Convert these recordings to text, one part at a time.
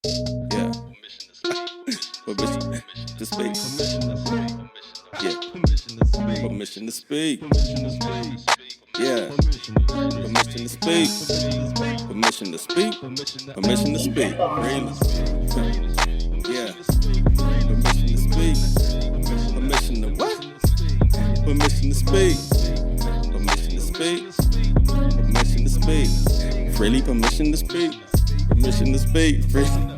Yeah. Permission to speak. Yeah. Permission to speak. Yeah. Permission to speak. Permission to speak. Permission to speak. Really. Yeah. Permission to speak. Permission to what? Permission to speak. Permission to speak. Permission to speak. Freely permission to speak. Permission to speak. Freely.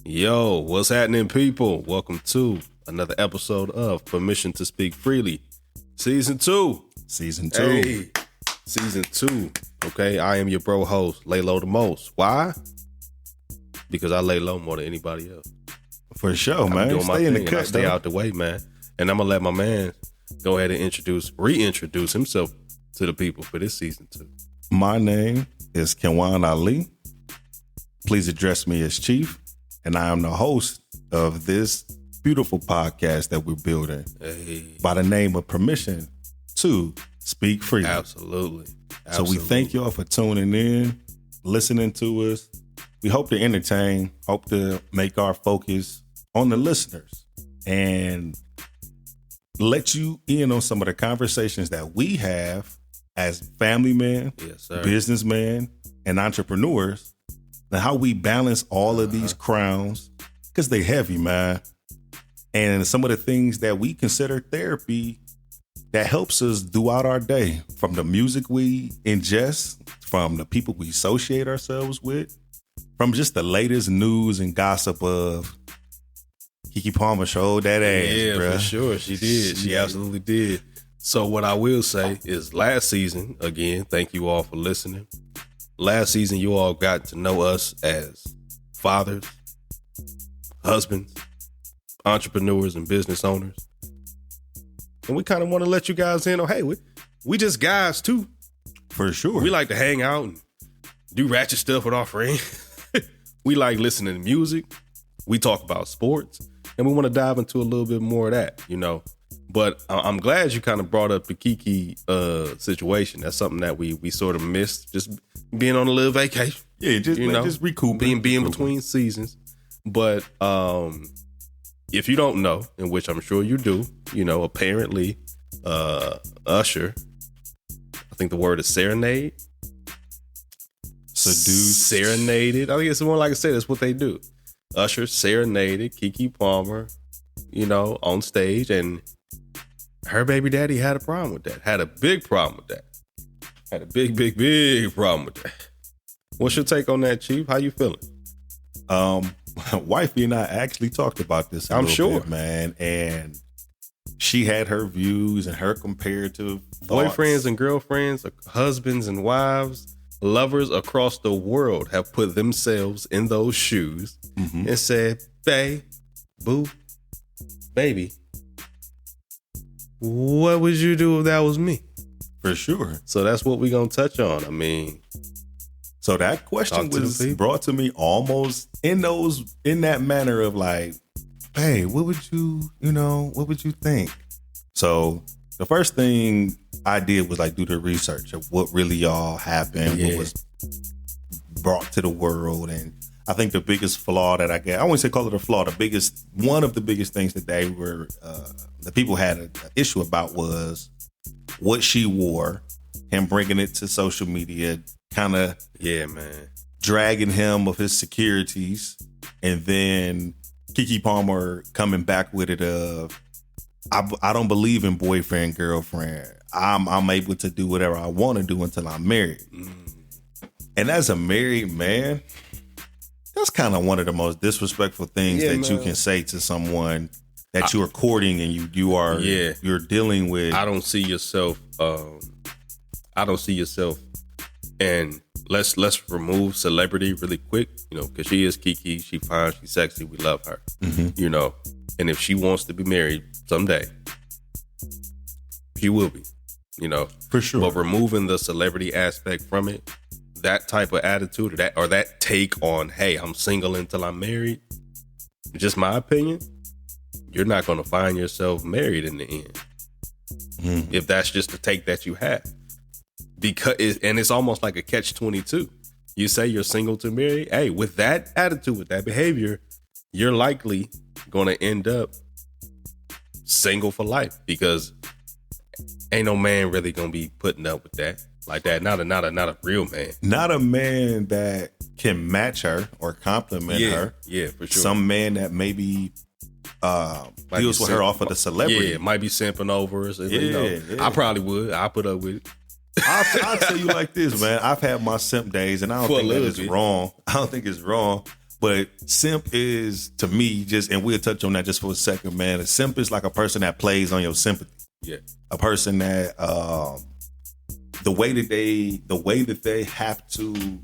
Yo, what's happening, people? Welcome to another episode of Permission to Speak Freely, Season 2. Season 2. Hey, Season 2. Okay, I am your bro host, Lay Low the Most. Why? Because I lay low more than anybody else. For sure, man. Doing my stay in thing the and I cut, stay out the way, man. And I'm going to let my man go ahead and reintroduce himself to the people for this Season 2. My name is Kenwan Ali. Please address me as Chief. And I am the host of this beautiful podcast that we're building by the name of Permission to Speak Freely. Absolutely. So we thank y'all for tuning in, listening to us. We hope to entertain, hope to make our focus on the listeners and let you in on some of the conversations that we have as family men, businessmen, and entrepreneurs. And how we balance all of these crowns, because they heavy, man. And some of the things that we consider therapy that helps us throughout our day, from the music we ingest, from the people we associate ourselves with, from just the latest news and gossip of Keke Palmer showed that ass, yeah, bruh. For sure. She did. She absolutely did. So what I will say is last season, again, thank you all for listening. Last season, you all got to know us as fathers, husbands, entrepreneurs, and business owners. And we kind of want to let you guys in on, hey, we just guys too. For sure. We like to hang out and do ratchet stuff with our friends. We like listening to music. We talk about sports. And we want to dive into a little bit more of that, you know. But I'm glad you kind of brought up the Keke situation. That's something that we sort of missed, just being on a little vacation. Yeah, just recouping. Being between seasons. But if you don't know, in which I'm sure you do, you know, apparently Usher, I think the word is serenade. Seduced. Serenaded. I think it's more like I said, that's what they do. Usher serenaded Keke Palmer, you know, on stage, and her baby daddy had a problem with that. Had a big problem with that. Had a big problem with that. What's your take on that, Chief? How you feeling? Wifey and I actually talked about this a little bit, man. And she had her views and her comparative thoughts. Boyfriends and girlfriends, husbands and wives, lovers across the world have put themselves in those shoes and said, babe, boo, baby, what would you do if that was me? For sure. So that's what we're going to touch on. I mean, so that question was brought to me almost in that manner of like, hey, what would you think? So the first thing I did was like do the research of what really all happened, what was brought to the world. And I think the biggest flaw that I wouldn't say call it a flaw, one of the biggest things that they were, the people had an issue about was what she wore, him bringing it to social media, kind of dragging him of his securities, and then Keke Palmer coming back with it of, I don't believe in boyfriend, girlfriend. I'm able to do whatever I want to do until I'm married. And as a married man, that's kind of one of the most disrespectful things you can say to someone that you are courting and you're dealing with. I don't see yourself. And let's remove celebrity really quick, because she is Keke. She fine. She's sexy. We love her. And if she wants to be married someday, she will be. For sure. But removing the celebrity aspect from it, that type of attitude or that take on, hey, I'm single until I'm married, just my opinion, you're not going to find yourself married in the end. If that's just the take that you have. And it's almost like a catch-22. You say you're single to marry. Hey, with that attitude, with that behavior, you're likely going to end up single for life, because ain't no man really going to be putting up with that like that. Not a real man. Not a man that can match her or compliment her. Yeah, for sure. Some man that maybe deals with her off of the celebrity. Yeah, might be simping over us. I probably would. I put up with it. I'll tell you like this, man. I've had my simp days, and I don't think that it's wrong. I don't think it's wrong. But simp is, to me, and we'll touch on that just for a second, man. A simp is like a person that plays on your sympathy. Yeah. A person that the way that they have to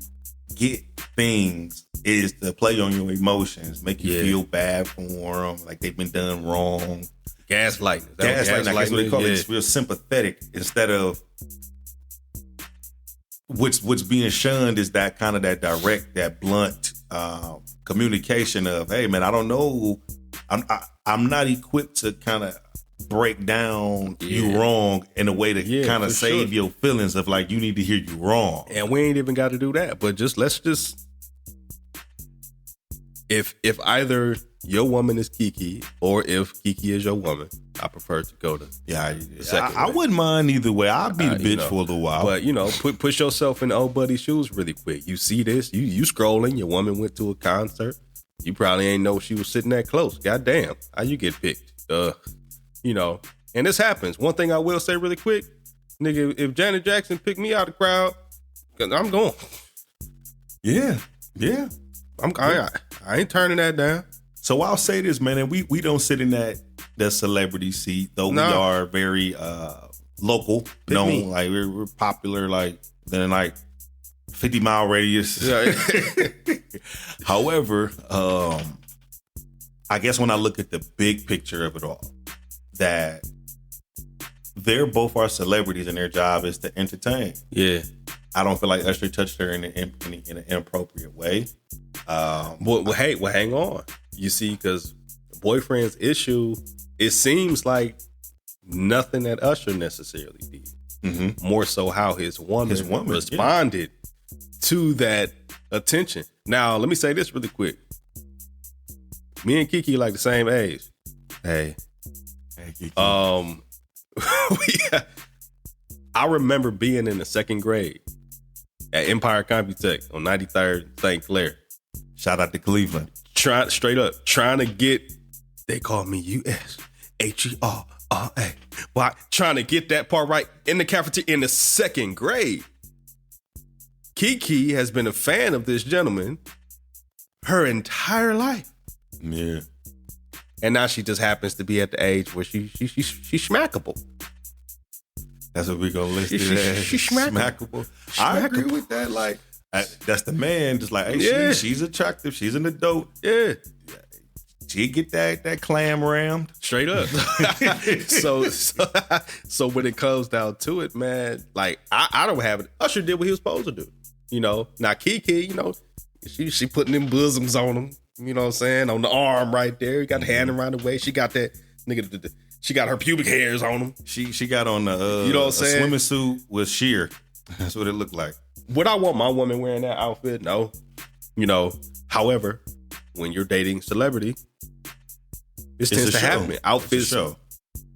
get things is to play on your emotions, make you feel bad for them, like they've been done wrong. Gaslighting. Gaslighting, that's what they call it. It's real sympathetic instead of what's being shunned is that kind of that direct, that blunt communication of, hey man, I don't know, I'm not equipped to kind of break down you wrong in a way to kind of save your feelings of like, you need to hear you wrong. And we ain't even got to do that, but let's if either your woman is Keke or if Keke is your woman, I prefer to go to the second I wouldn't mind either way. I'd be the bitch for a little while. But push yourself in old buddy's shoes really quick. You see this, you scrolling, your woman went to a concert. You probably ain't know she was sitting that close. Goddamn, how you get picked? And this happens. One thing I will say really quick, nigga, if Janet Jackson picked me out of the crowd, cause I'm going. Yeah. I ain't turning that down. So I'll say this, man, and we don't sit in that celebrity seat, though we are very local, known, like we're popular, like then like 50-mile radius. Yeah. However, I guess when I look at the big picture of it all, that they're both are celebrities and their job is to entertain. Yeah. I don't feel like Usher touched her in an inappropriate way. Hang on. You see, because boyfriend's issue, it seems like nothing that Usher necessarily did. Mm-hmm. More so how his woman responded to that attention. Now, let me say this really quick. Me and Keke like the same age. Hey, Keke. I remember being in the second grade at Empire Computech on 93rd St. Clair. Shout out to Cleveland. Trying to get, they call me USHERRA. But trying to get that part right in the cafeteria in the second grade. Keke has been a fan of this gentleman her entire life. Yeah. And now she just happens to be at the age where she's schmackable. That's what we're gonna list it as. She's schmackable. I agree with that. Like, that's the man. Just like, hey, she's attractive. She's an adult. Yeah. She get that clam rammed straight up. So when it comes down to it, man, like I don't have it. Usher did what he was supposed to do. Now Keke, she putting them bosoms on him. You know what I'm saying? On the arm right there. He got the hand around the waist. She got that nigga. She got her pubic hairs on him. She got on the you know what I'm saying? Swimming suit with sheer. That's what it looked like. Would I want my woman wearing that outfit? No. However, when you're dating celebrity, this tends to happen. Outfits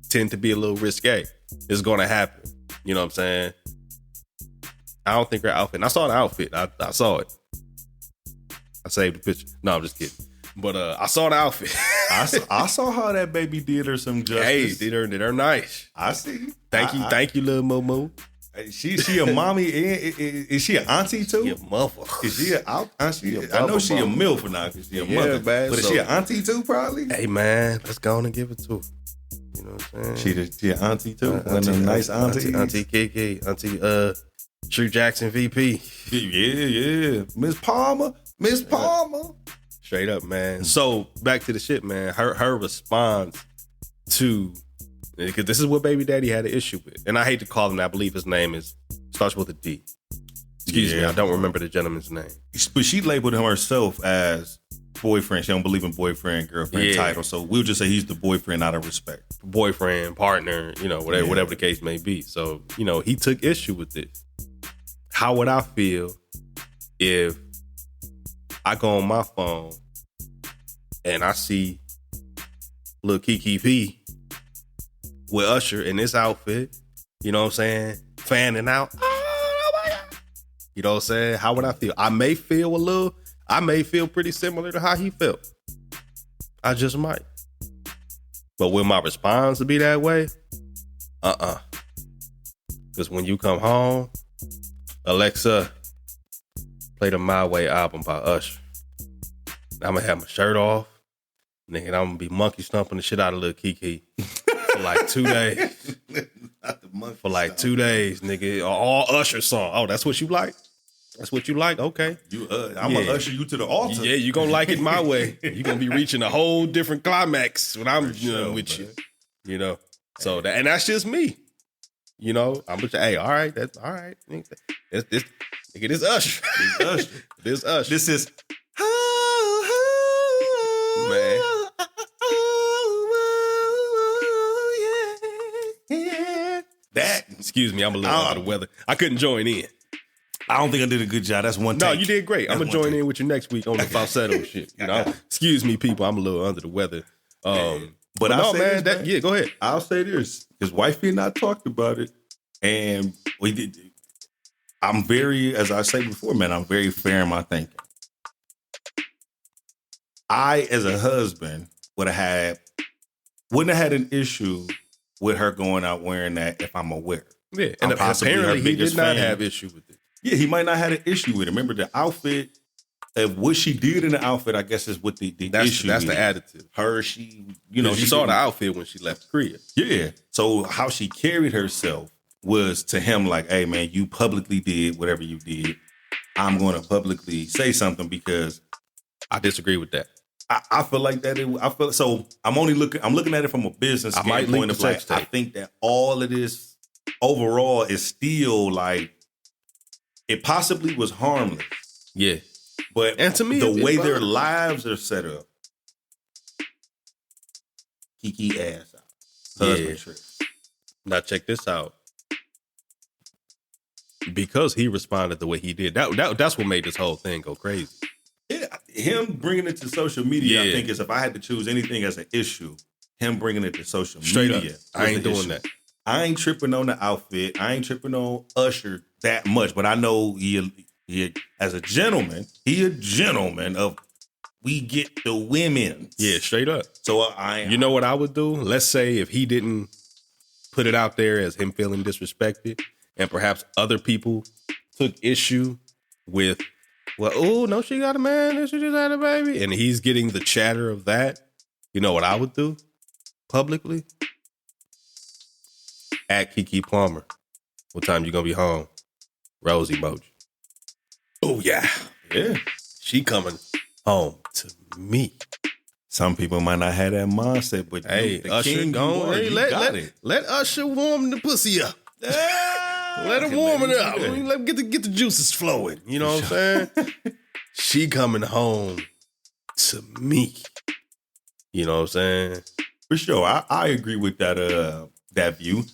tend to be a little risque. It's going to happen. You know what I'm saying? I don't think her outfit. And I saw the outfit. I saw it. I saved the picture. No, I'm just kidding. But I saw the outfit. I saw how that baby did her some justice. Hey, did her nice. I see. Thank you, little Momo. She a mommy? Is she an auntie too? She a mother. Is she I know she a MILF now because she a mother. Man, but is she an auntie too? Probably. Hey man, let's go on and give it to her. You know what I'm saying? She an auntie too. One of them nice aunties. Auntie Keke, Auntie True Jackson VP. Yeah. Miss Palmer. Straight up, man. So back to the shit, man. Her response to, because this is what baby daddy had an issue with, and I hate to call him. I believe his name starts with a D. Excuse me, I don't remember the gentleman's name. But she labeled him herself as boyfriend. She don't believe in boyfriend, girlfriend title. So we'll just say he's the boyfriend out of respect. Boyfriend, partner, whatever the case may be. So, he took issue with this. How would I feel if I go on my phone and I see little Keke P with Usher in this outfit, you know what I'm saying? Fanning out. Oh my God. You know what I'm saying? How would I feel? I may feel pretty similar to how he felt. I just might. But will my response be that way? Because when you come home, Alexa, play the My Way album by Usher. I'm going to have my shirt off. Nigga, I'm going to be monkey stomping the shit out of little Keke for like 2 days. For like 2 days, nigga. All Usher song. Oh, that's what you like? That's what you like? Okay. I'm going to usher you to the altar. Yeah, you going to like it my way. You're going to be reaching a whole different climax when I'm with you. You know? So, and that's just me. I'm just, hey, all right. That's all right. This Usher. This Usher. This is... Man. Excuse me, I'm a little out of the weather. I couldn't join in. I don't think I did a good job. That's one No, take. you did great. I'm going to join in with you next week on the falsetto shit. Excuse me, people. I'm a little under the weather. But no, man, yeah, go ahead. I'll say this. His wifey and I talked about it. And we did. I'm very, as I said before, man, I'm very fair in my thinking. I, as a husband, wouldn't have had an issue with her going out wearing that if I'm aware. Yeah, and apparently he did not have issue with it. Yeah, he might not have an issue with it. Remember the outfit, what she did in the outfit, I guess is what the issue That's is. the additive. She saw the outfit when she left Korea. Yeah. So how she carried herself was to him like, hey, man, you publicly did whatever you did. I'm going to publicly say something because I disagree with that. I feel like that. I'm looking at it from a business standpoint of like, I think that all of this overall is still like, it possibly was harmless. Yeah. And to me, the way their lives are set up, Keke ass out. Husband trip. Now check this out. Because he responded the way he did, that's what made this whole thing go crazy. Yeah, him bringing it to social media, I think, is if I had to choose anything as an issue, him bringing it to social media. Up. I ain't doing that. I ain't tripping on the outfit. I ain't tripping on Usher that much, but I know he as a gentleman, a gentleman of we get the women. Yeah, straight up. So you know what I would do? Let's say if he didn't put it out there as him feeling disrespected, and perhaps other people took issue with, well, oh, no, she got a man, and she just had a baby. And he's getting the chatter of that. You know what I would do publicly? At Keke Palmer. What time you gonna be home? Rose emoji. Oh, yeah. Yeah. She coming home to me. Some people might not have that mindset, but hey, Usher, go on. Let Usher warm the pussy up. Let her warm it up. Let him get the juices flowing. You know what I'm saying? She coming home to me. You know what I'm saying? For sure. I agree with that view.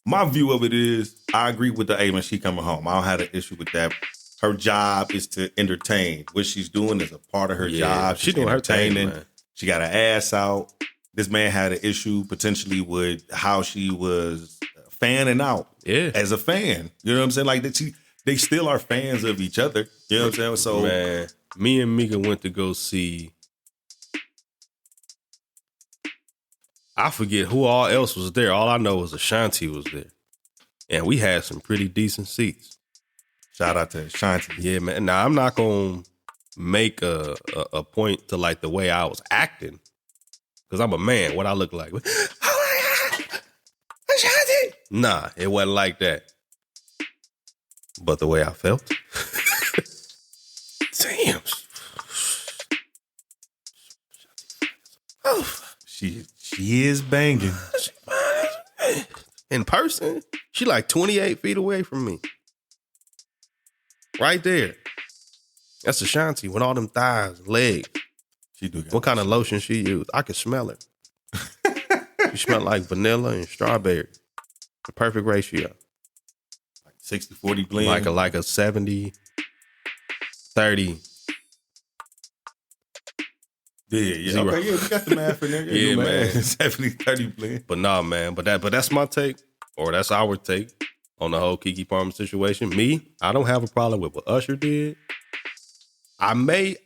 My view of it is I agree with the man, she coming home. I don't have an issue with that. Her job is to entertain. What she's doing is a part of her job. She's doing her thing, man. She got her ass out. This man had an issue potentially with how she was fanning out Yeah. as a fan. You know what I'm saying? Like they still are fans of each other. You know what I'm saying? So man, me and Mika went to go see. I forget who all else was there. All I know was Ashanti was there, and we had some pretty decent seats. shout out to Ashanti. Yeah, man. Now I'm not gonna make a point to like the way I was acting, because I'm a man. What I look like? Oh my God, Ashanti! Nah, it wasn't like that. But the way I felt, damn. Oh, She is banging. in person, she like 28 feet away from me. Right there. That's Ashanti with all them thighs and legs. She do. What kind of lotion she used? I could smell her. She smelled like vanilla and strawberry. The perfect ratio. 60-40 blend. Like a 70-30. Yeah. Zero. Okay, yeah, we got the math in there. Yeah, man. 70-30 blend. But nah, man. But that's my take, or that's our take on the whole Keke Palmer situation. Me, I don't have a problem with what Usher did. I may,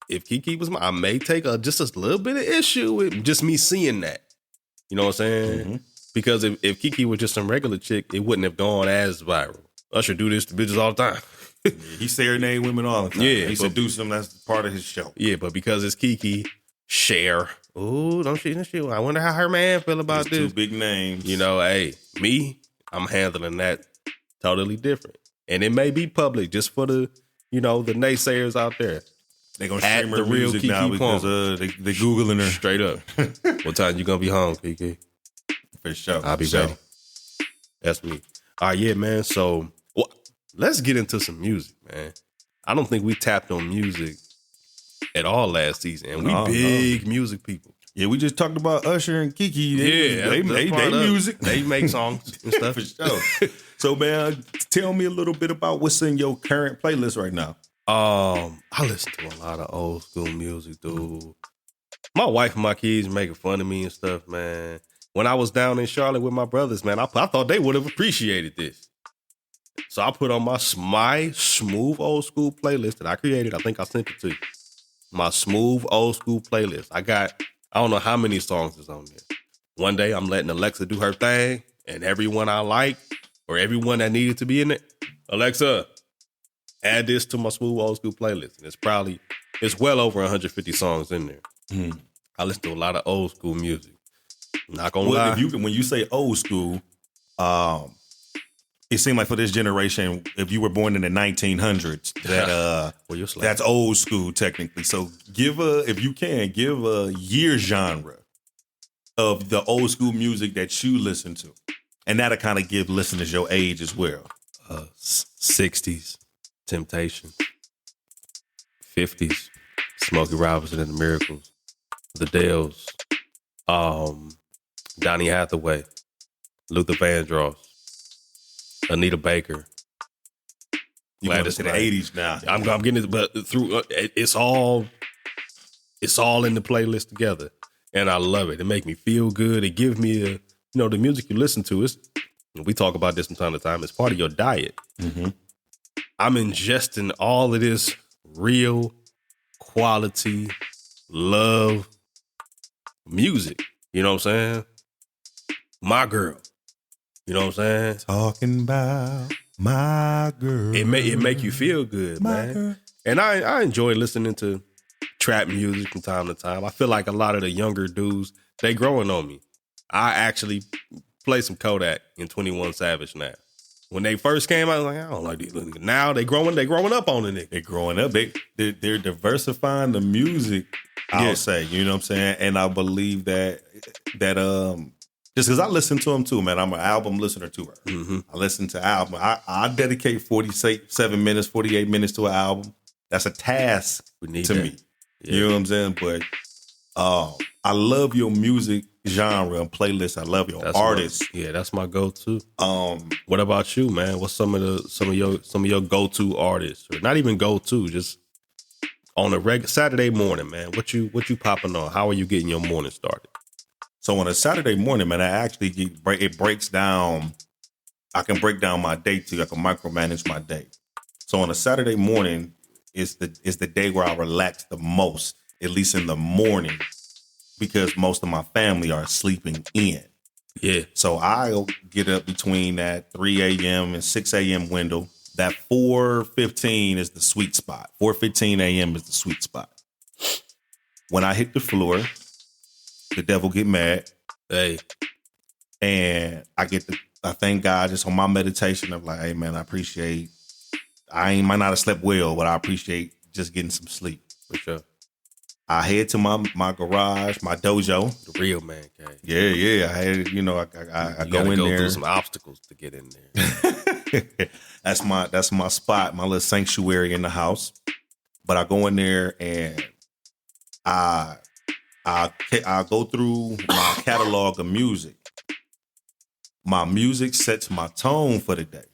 if Keke was I may take just a little bit of issue with just me seeing that. You know what I'm saying? Mm-hmm. Because if Keke was just some regular chick, it wouldn't have gone as viral. Usher do this to bitches all the time. Yeah, he serenade women all the time. Yeah, He seduce them. That's part of his show. Yeah, but because it's Keke, Cher. Ooh, don't she? I wonder how her man feel about There's this. two big names. You know, hey, me, I'm handling that totally different. And it may be public just for the naysayers out there. They gonna At stream her the real music Keke now because they Googling her. Straight up. What time you gonna be home, Keke? For sure. I'll be ready. That's me. All right, yeah, man. So let's get into some music, man. I don't think we tapped on music at all last season, and we big music people. Yeah, we just talked about Usher and Keke. They music. They make songs and stuff. For sure. So, man, tell me a little bit about what's in your current playlist right now. I listen to a lot of old school music, dude. My wife and my kids making fun of me and stuff, man. When I was down in Charlotte with my brothers, man, I thought they would have appreciated this. So I put on my smooth old school playlist that I created. I think I sent it to you. My smooth old school playlist. I don't know how many songs is on there. One day I'm letting Alexa do her thing, and everyone I like or everyone that needed to be in it, Alexa, add this to my smooth old school playlist. And it's well over 150 songs in there. Mm. I listen to a lot of old school music. Not gonna lie. When you say old school, it seemed like for this generation, if you were born in the 1900s, that's old school technically. So if you can, give a year genre of the old school music that you listen to. And that'll kind of give listeners your age as well. 60s, Temptation. 50s, Smokey Robinson and the Miracles. The Dells. Donny Hathaway. Luther Vandross. Anita Baker. You going to the 80s now. I'm getting it, but through it's all in the playlist together, and I love it. It makes me feel good. It gives me the music you listen to is. We talk about this from time to time. It's part of your diet. Mm-hmm. I'm ingesting all of this real quality love music. You know what I'm saying? My girl. You know what I'm saying? Talking about my girl. It make you feel good, man. Girl. And I enjoy listening to trap music from time to time. I feel like a lot of the younger dudes, they growing on me. I actually play some Kodak and 21 Savage now. When they first came out, I was like, I don't like these niggas. Now they growing up on the nigga. They're growing up. They're diversifying the music, I'll say. You know what I'm saying? And I believe that just because I listen to them too, man. I'm an album listener to her. Mm-hmm. I listen to album. I dedicate 47 minutes, 48 minutes to an album. That's a task to me. Yeah. You know what I'm saying? But I love your music genre and playlist. I love your artists. That's my go-to. What about you, man? What's some of your go-to artists, or not even go-to, just on a Saturday morning, man? What you popping on? How are you getting your morning started? So on a Saturday morning, man, it breaks down I can break down my day too. I can micromanage my day. So on a Saturday morning is the day where I relax the most, at least in the morning, because most of my family are sleeping in. Yeah. So I'll get up between that 3 a.m. and 6 a.m. window. That 4:15 is the sweet spot. 4:15 a.m. is the sweet spot. When I hit the floor, the devil get mad. Hey. And I thank God just on my meditation of like, hey man, I might not have slept well, but I appreciate just getting some sleep. For sure. I head to my garage, my dojo. The real man cave. Yeah. I had, I go in there. Through some obstacles to get in there. That's my spot, my little sanctuary in the house. But I go in there and I go through my catalog of music. My music sets my tone for the day.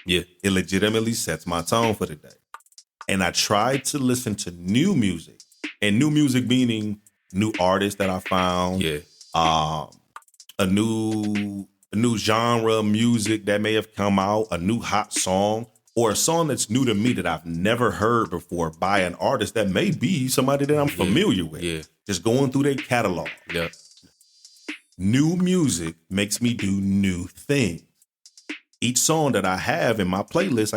Yeah. It legitimately sets my tone for the day. And I try to listen to new music. And new music meaning new artists that I found. Yeah. A new genre of music that may have come out, a new hot song, or a song that's new to me that I've never heard before by an artist that may be somebody that I'm familiar with. Yeah. Just going through their catalog. Yeah. New music makes me do new things. Each song that I have in my playlist,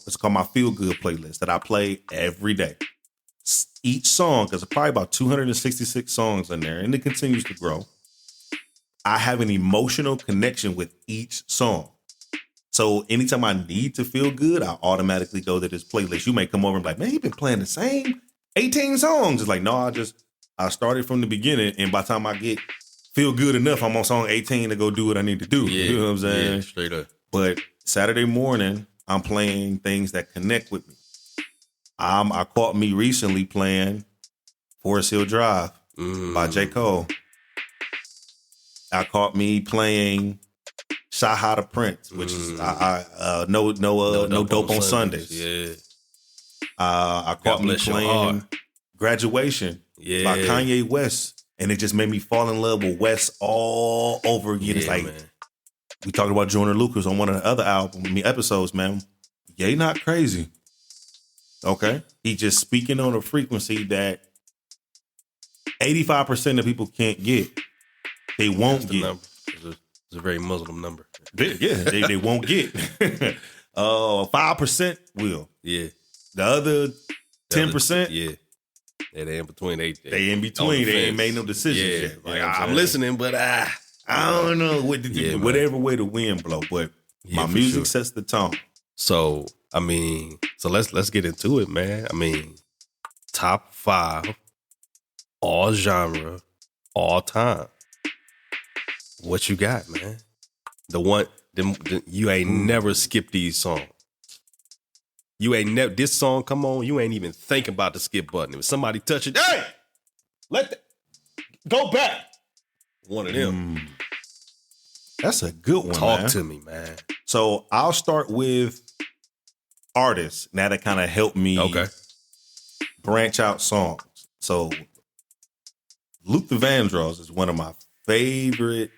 it's called my feel good playlist that I play every day. Each song, there's probably about 266 songs in there, and it continues to grow. I have an emotional connection with each song. So anytime I need to feel good, I automatically go to this playlist. You may come over and be like, man, you've been playing the same 18 songs. It's like, no, I started from the beginning, and by the time I get feel good enough, I'm on song 18 to go do what I need to do. Yeah, you know what I'm saying? Yeah, straight up. But Saturday morning, I'm playing things that connect with me. I caught me recently playing Forest Hill Drive by J. Cole. I caught me playing Shaha the Prince, which is no dope on Sundays. Yeah. I caught me playing Graduation by Kanye West, and it just made me fall in love with West all over again. It's like, man. We talked about Joyner Lucas on one of the other episodes, man. Ye not crazy. Okay. He just speaking on a frequency that 85% of people can't get. They won't get. It's a very Muslim number. They won't get. 5% will. Yeah. The other 10%. Yeah. They in between. They in between. They ain't made no decisions yet. Like, I'm listening, but I don't know whatever way the wind blow. But my music sets the tone. So let's get into it, man. Top 5, all genre, all time. What you got, man? You ain't never skipped these songs. You ain't never, this song come on, you ain't even thinking about the skip button. If somebody touch it, hey, go back. One of them. That's a good one. Talk to me, man. So I'll start with artists. Now that kind of helped me branch out songs. So Luther Vandross is one of my favorite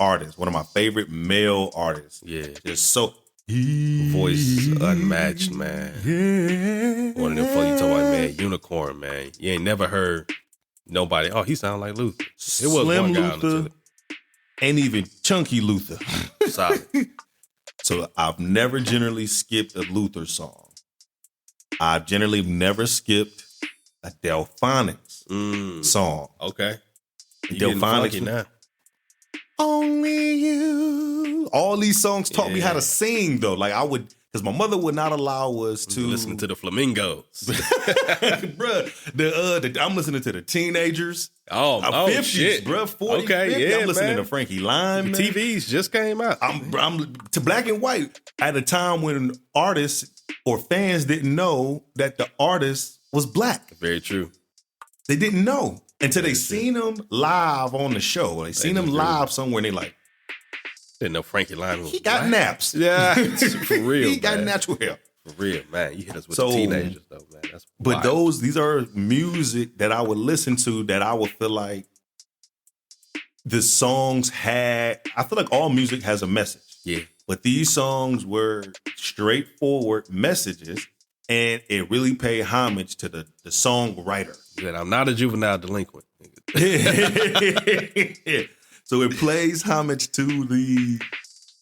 artists, one of my favorite male artists. Yeah. Just so voice unmatched, man. Yeah. One of them fuck you talking about, man, unicorn, man. You ain't never heard nobody, he sound like Luther. It was Slim one guy Luther, and even Chunky Luther. Solid. So I've never generally skipped a Luther song. I've generally never skipped a Delphonics song. Okay. Delphonics now. Only you. All these songs taught me how to sing, though. Like because my mother would not allow us to listen to the Flamingos. Bruh, I'm listening to the Teenagers. 50s, shit, bruh. 40s, okay, 50s. yeah, I'm listening man. to Frankie Lyman. The TVs just came out. I'm to black and white at a time when artists or fans didn't know that the artist was black. Very true. They didn't know until they seen him live on the show. They seen him live somewhere, and they like, didn't know Frankie Lyman was he got black. naps. Yeah, for real. He got man. natural hair. For real, man. You hit us with the teenagers, though, man. That's but wild. these are music that I would listen to that I would feel like the songs I feel like all music has a message. Yeah. But these songs were straightforward messages, and it really paid homage to the songwriter. Yeah, I'm not a juvenile delinquent. So it plays homage to the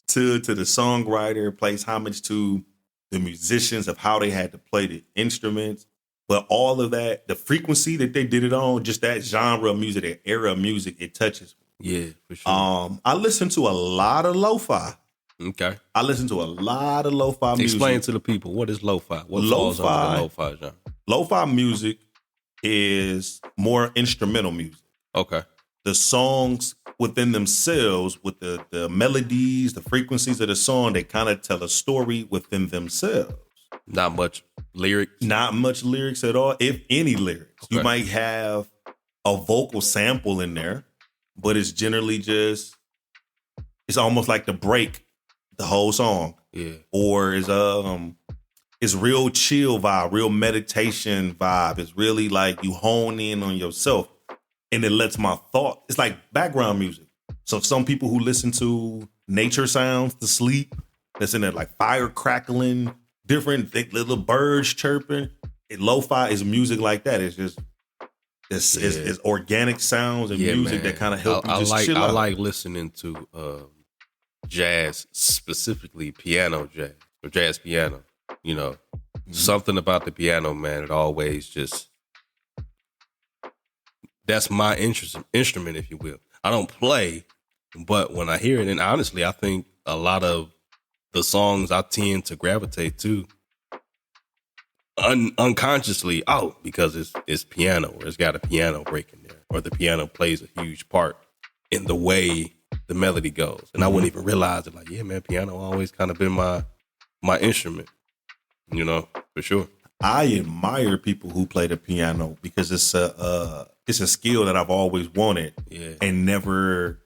songwriter, it plays homage to the musicians of how they had to play the instruments. But all of that, the frequency that they did it on, just that genre of music, that era of music, it touches me. Yeah, for sure. I listen to a lot of lo-fi. Okay. I listen to a lot of lo-fi music. Explain to the people, what is lo-fi? What falls under the lo-fi genre? Lo-fi music is more instrumental music. Okay. The songs within themselves, with the melodies, the frequencies of the song, they kind of tell a story within themselves. Not much lyrics? Not much lyrics at all, if any lyrics. Okay. You might have a vocal sample in there, but it's generally just, it's almost like the break the whole song. Yeah. Or it's real chill vibe, real meditation vibe. It's really like you hone in on yourself and it lets my thought. It's like background music. So some people who listen to nature sounds to sleep, that's in there like fire crackling, different little birds chirping. Lo-fi is music like that. It's just it's organic sounds and music that kind of help you just chill out. I like listening to jazz, specifically piano jazz or jazz piano. You know, something about the piano, man, it always just, that's my instrument, if you will. I don't play, but when I hear it, and honestly, I think a lot of the songs I tend to gravitate to unconsciously, because it's piano, or it's got a piano break in there, or the piano plays a huge part in the way the melody goes. And I wouldn't even realize it. Like, yeah, man, piano always kind of been my instrument, you know, for sure. I admire people who play the piano because it's a skill that I've always wanted and never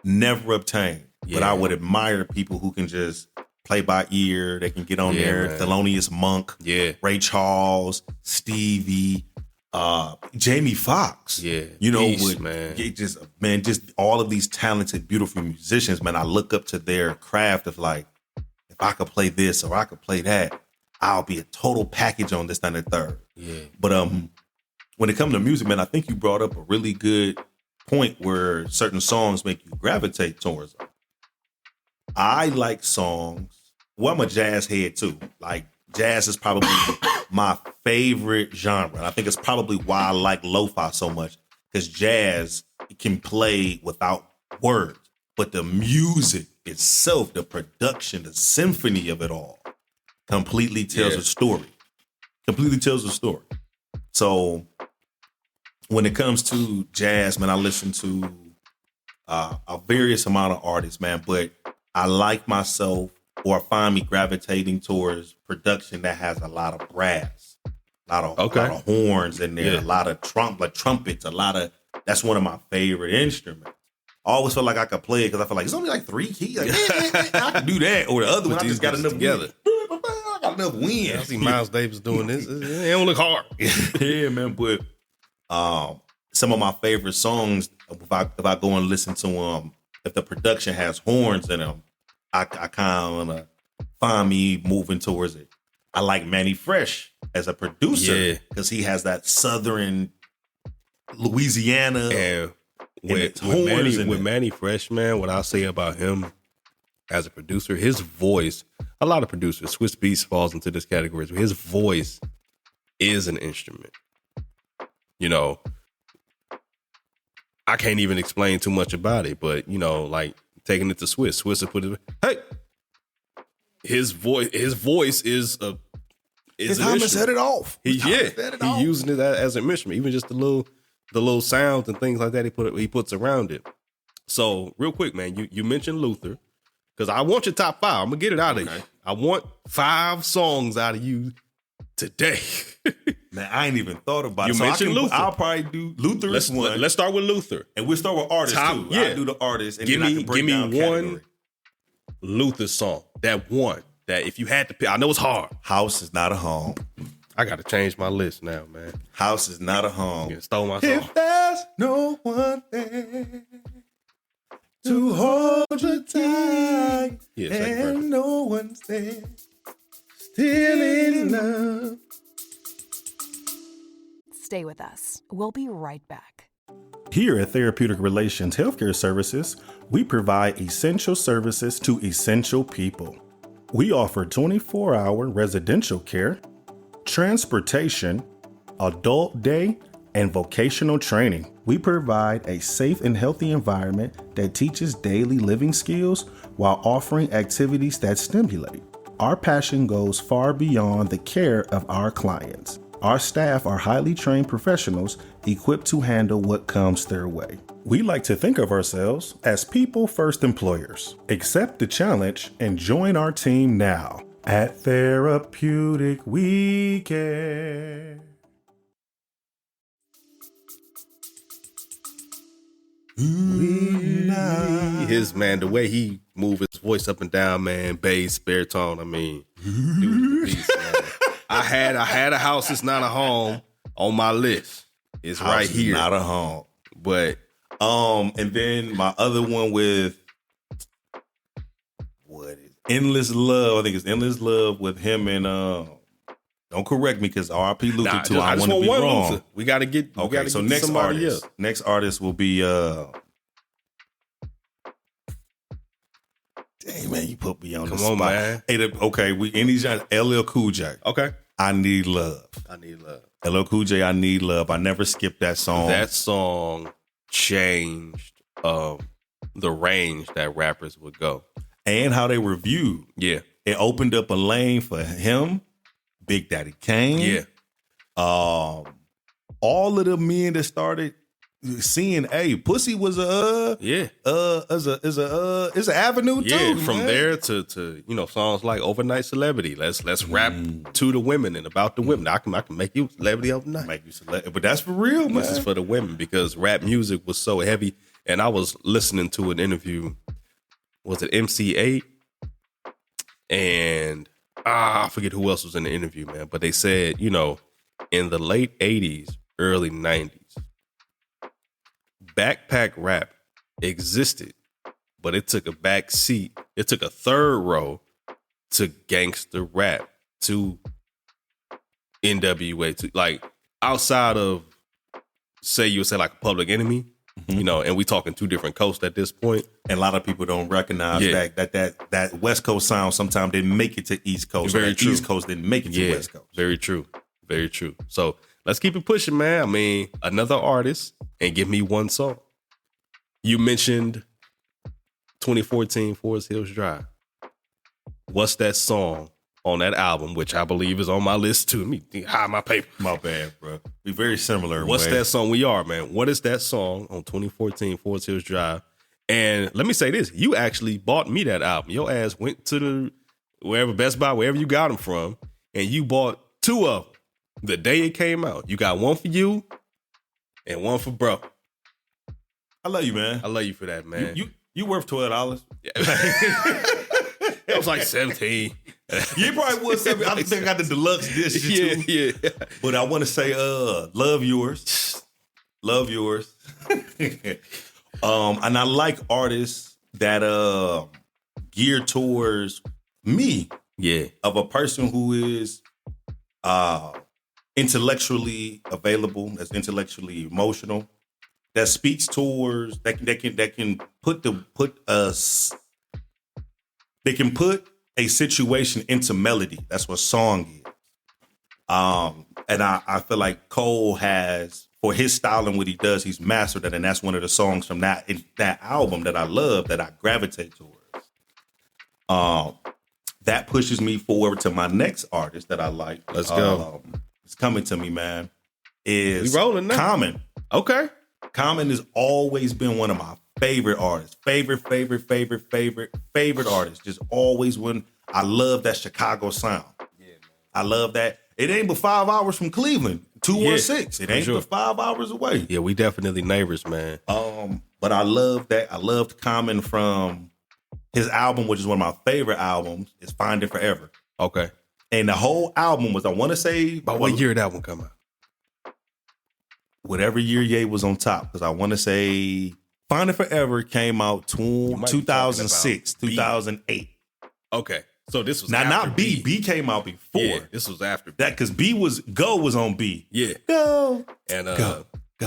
obtained. Yeah. But I would admire people who can just play by ear. They can get on there. Man. Thelonious Monk, Ray Charles, Stevie, Jamie Foxx. Yeah, you know, man. Just all of these talented, beautiful musicians. Man, I look up to their craft of like, if I could play this or I could play that, I'll be a total package on this, that, and the third. Yeah. But when it comes to music, man, I think you brought up a really good point where certain songs make you gravitate towards them. I like songs. Well, I'm a jazz head too. Like, jazz is probably my favorite genre. I think it's probably why I like lo-fi so much, because jazz can play without words, but the music itself, the production, the symphony of it all completely tells a story. Completely tells a story. So when it comes to jazz, man, I listen to a various amount of artists, man, but I like myself, or find me gravitating towards production that has a lot of brass, a lot of horns in there, a lot of trumpets, that's one of my favorite instruments. I always felt like I could play it because I feel like it's only like 3 keys. Like, I can do that. Or the other one, I just got enough together. I got enough wind. I see Miles Davis doing this. It don't look hard. Yeah, man. But some of my favorite songs, if I go and listen to them, if the production has horns in them, I kind of want to find me moving towards it. I like Manny Fresh as a producer because he has that Southern Louisiana. And with Manny Fresh, man, what I'll say about him as a producer, his voice, a lot of producers, Swiss Beats falls into this category. So his voice is an instrument. You know, I can't even explain too much about it, but, you know, like, taking it to Swiss will put it, hey, his voice is it's time to set it off. He's using it as an instrument, even just the little sounds and things like that he puts around it. So real quick, man, you mentioned Luther, because I want your top 5. I'm gonna get it out of you. I want 5 songs out of you today. Man, I ain't even thought about it. You mentioned Luther. I'll probably do Luther. Let's start with Luther, and we'll start with artists too. Yeah, I'll do the artists, and give then I can break down me one category. Luther song. That if you had to pick, I know it's hard. House is not a home. I got to change my list now, man. House is not a home. You stole my song. If there's no one there to hold you tight. Yeah, second verse. And no one's there. Still in love. Stay with us. We'll be right back. Here at Therapeutic Relations Healthcare Services, we provide essential services to essential people. We offer 24-hour residential care, transportation, adult day, and vocational training. We provide a safe and healthy environment that teaches daily living skills while offering activities that stimulate. Our passion goes far beyond the care of our clients. Our staff are highly trained professionals equipped to handle what comes their way. We like to think of ourselves as people first employers. Accept the challenge and join our team now at Therapeutic We Care. His man, the way he move his voice up and down, man, bass, baritone. I mean, dude, the beast, man. I had a house. It's not a home on my list. It's House right is here, not a home. but And then my other one with what is Endless Love. I think it's Endless Love with him and don't correct me because R.I.P. Luther too. I just want to be one wrong. Luther. We got to get. We Okay, gotta so get next somebody artist. else. Next artist will be dang man, you put me on Come the on, spot. man. Hey, okay, we in these LL Cool J. Okay, I Need Love. I need love. LL Cool J, I Need Love. I never skipped that song. That song changed the range that rappers would go. And how they were viewed. Yeah, It opened up a lane for him, Big Daddy Kane. yeah, All of the men that started seeing, hey, pussy was yeah. is an avenue too. Yeah, from man. there to songs like Overnight Celebrity. Let's rap to the women and about the women. I can make you celebrity overnight. Make you select, but that's for real, man. This is for the women because rap music was so heavy. And I was listening to an interview. Was it MC8? And I forget who else was in the interview, man. But they said, in the late 80s, early 90s, backpack rap existed, but it took a back seat. It took a third row to gangster rap, to NWA, to like outside of, say you would say like Public Enemy, and we talking two different coasts at this point. And a lot of people don't recognize that West Coast sound sometimes didn't make it to East Coast. Very true. East Coast didn't make it to West Coast. Very true. Very true. So let's keep it pushing, man. I mean, another artist and give me one song. You mentioned 2014 Forest Hills Drive. What's that song on that album, which I believe is on my list too? Let me hide my paper. My bad, bro. We very similar. What's way. that song? We are, man. What is that song on 2014 Forest Hills Drive? And let me say this. You actually bought me that album. Your ass went to the wherever, Best Buy, wherever you got them from, and you bought two of them the day it came out. You got one for you and one for bro. I love you, man. I love you for that, man. You worth $12. It was like 17. You probably was 17. I think I got the deluxe dish too. Yeah. But I want to say, love yours. Love yours. And I like artists that gear towards me. Yeah. Of a person who is intellectually available, that's intellectually emotional, that speaks towards that can put a situation into melody. That's what song is. And I feel like Cole has, for his style and what he does, he's mastered it, and that's one of the songs from that album that I love, that I gravitate towards. That pushes me forward to my next artist that I like. Let's go. It's coming to me, man. Is We rolling now. Common. Okay. Common has always been one of my favorite artists. Favorite artists. Just always when I love that Chicago sound. Yeah, man. I love that. It ain't but 5 hours from Cleveland. 216. It ain't but 5 hours away. Yeah, we definitely neighbors, man. But I love that. I loved Common from his album, which is one of my favorite albums, is Finding Forever. Okay. And the whole album was, I want to say, By what year did that one come out? Whatever year Ye was on top, because I want to say Finding Forever came out might be 2006, talking about 2008. Okay. So this was Now, after not B. B came out before. Yeah, this was after B. That because Go was on B. Yeah. Go. And Go.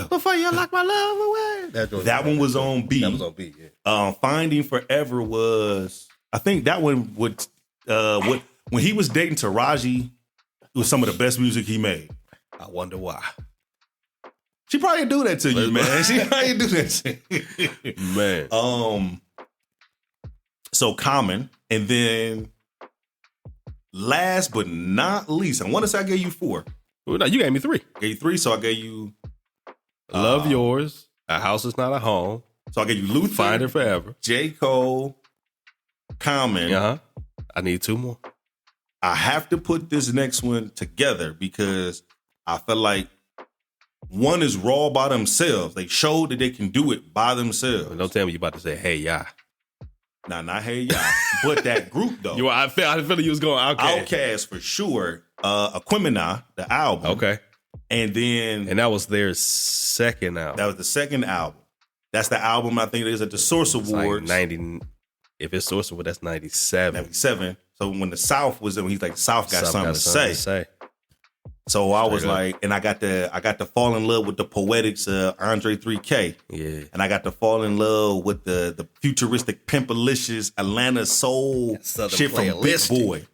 Before you lock my love away. That one was on B. That was on B, yeah. Finding Forever was, I think that one would, when he was dating Taraji, it was some of the best music he made. I wonder why. She probably do that to you, man. She probably do that to you. Man. So Common, and then last but not least, I want to say I gave you 4. Well, no, you gave me 3. I gave you 3, so I gave you Love Yours, A House Is Not a Home. So I gave you Luther, Find It Forever, J. Cole, Common. I need 2 more. I have to put this next one together because I feel like one is raw by themselves. They showed that they can do it by themselves. Don't tell me you about to say, hey, yeah. Nah, not hey, yeah. But that group, though. I feel like you was going Outcast. Outcast, for sure. Aquemini, the album. Okay. And then... And that was their second album. That was the second album. That's the album, I think it is at the Source Awards. Like 90... If it's Source Awards, that's 97. 97. So when the South was in, he's like, South got something to say. So I was like, and I got to fall in love with the poetics of Andre 3K. Yeah. And I got to fall in love with the futuristic pimpalicious Atlanta soul shit from Big Boy.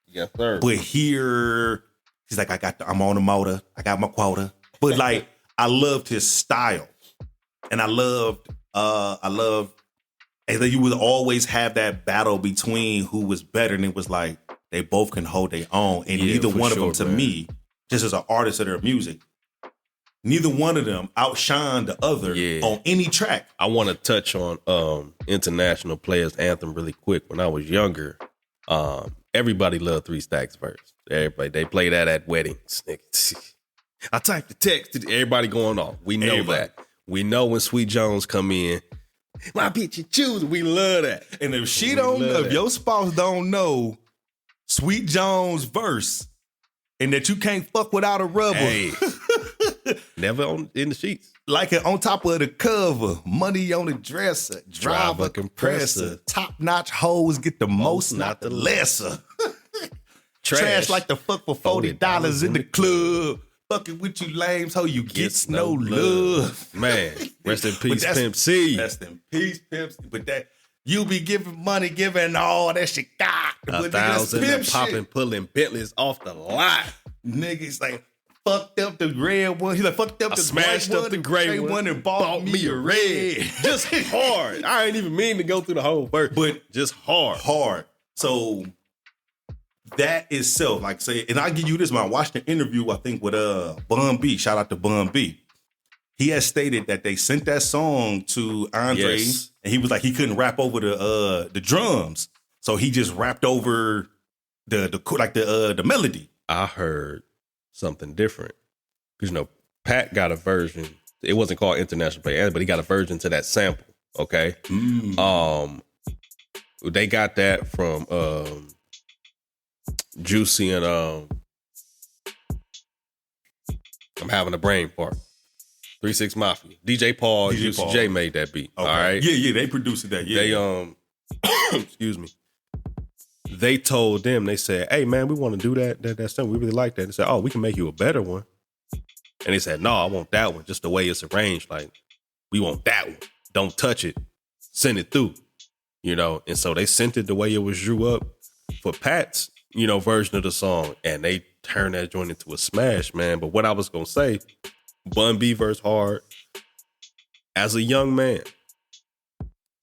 Yes, sir. But here, he's like, I'm on the motor. I got my quota. But like, I loved his style. And I loved, and then you would always have that battle between who was better. And it was like, they both can hold their own. And neither one of them, to me, just as an artist of their music, neither one of them outshined the other on any track. I want to touch on International Players Anthem really quick. When I was younger, everybody loved 3 Stacks verse. Everybody, they play that at weddings. I typed the text to everybody going off. We know that. We know when Sweet Jones come in, my bitch, you choose. We love that. And if she don't know, if your spouse don't know Sweet Jones verse, and that you can't fuck without a rubber. Hey, never in the sheets. Like it on top of the cover, money on the dresser, drive a compressor, top-notch hoes get the most, not the lesser. Trash like the fuck for $40 in the club. Fucking with you lames, ho, you gets no love. Man, rest in peace, Pimp C. Rest in peace, Pimp C. But that, you be giving money, giving all that shit got. 1,000 popping, pulling Bentleys off the lot. Niggas like, fucked up the red one. He's like, fucked up the smashed white up the gray one and bought me a red. Just hard. I ain't even mean to go through the whole verse, but just hard. Hard. So that itself, like say, and I'll give you this, man. I watched an interview, I think, with Bun B. Shout out to Bun B. He has stated that they sent that song to Andre, and he was like, he couldn't rap over the drums. So he just rapped over the melody. I heard something different. Because, Pat got a version. It wasn't called International Play Anthem, but he got a version to that sample. Okay. They got that from Juicy and I'm having a brain fart. 3 6 Mafia. DJ Paul, Juicy J made that beat. Okay. All right. Yeah, they produced that. Yeah. They excuse me. They told them, they said, hey man, we want to do that stuff. We really like that. They said, oh, we can make you a better one. And they said, no, I want that one, just the way it's arranged. Like, we want that one. Don't touch it. Send it through. And so they sent it the way it was drew up for Pat's, version of the song. And they turned that joint into a smash, man. But what I was gonna say, Bun B verse hard. As a young man,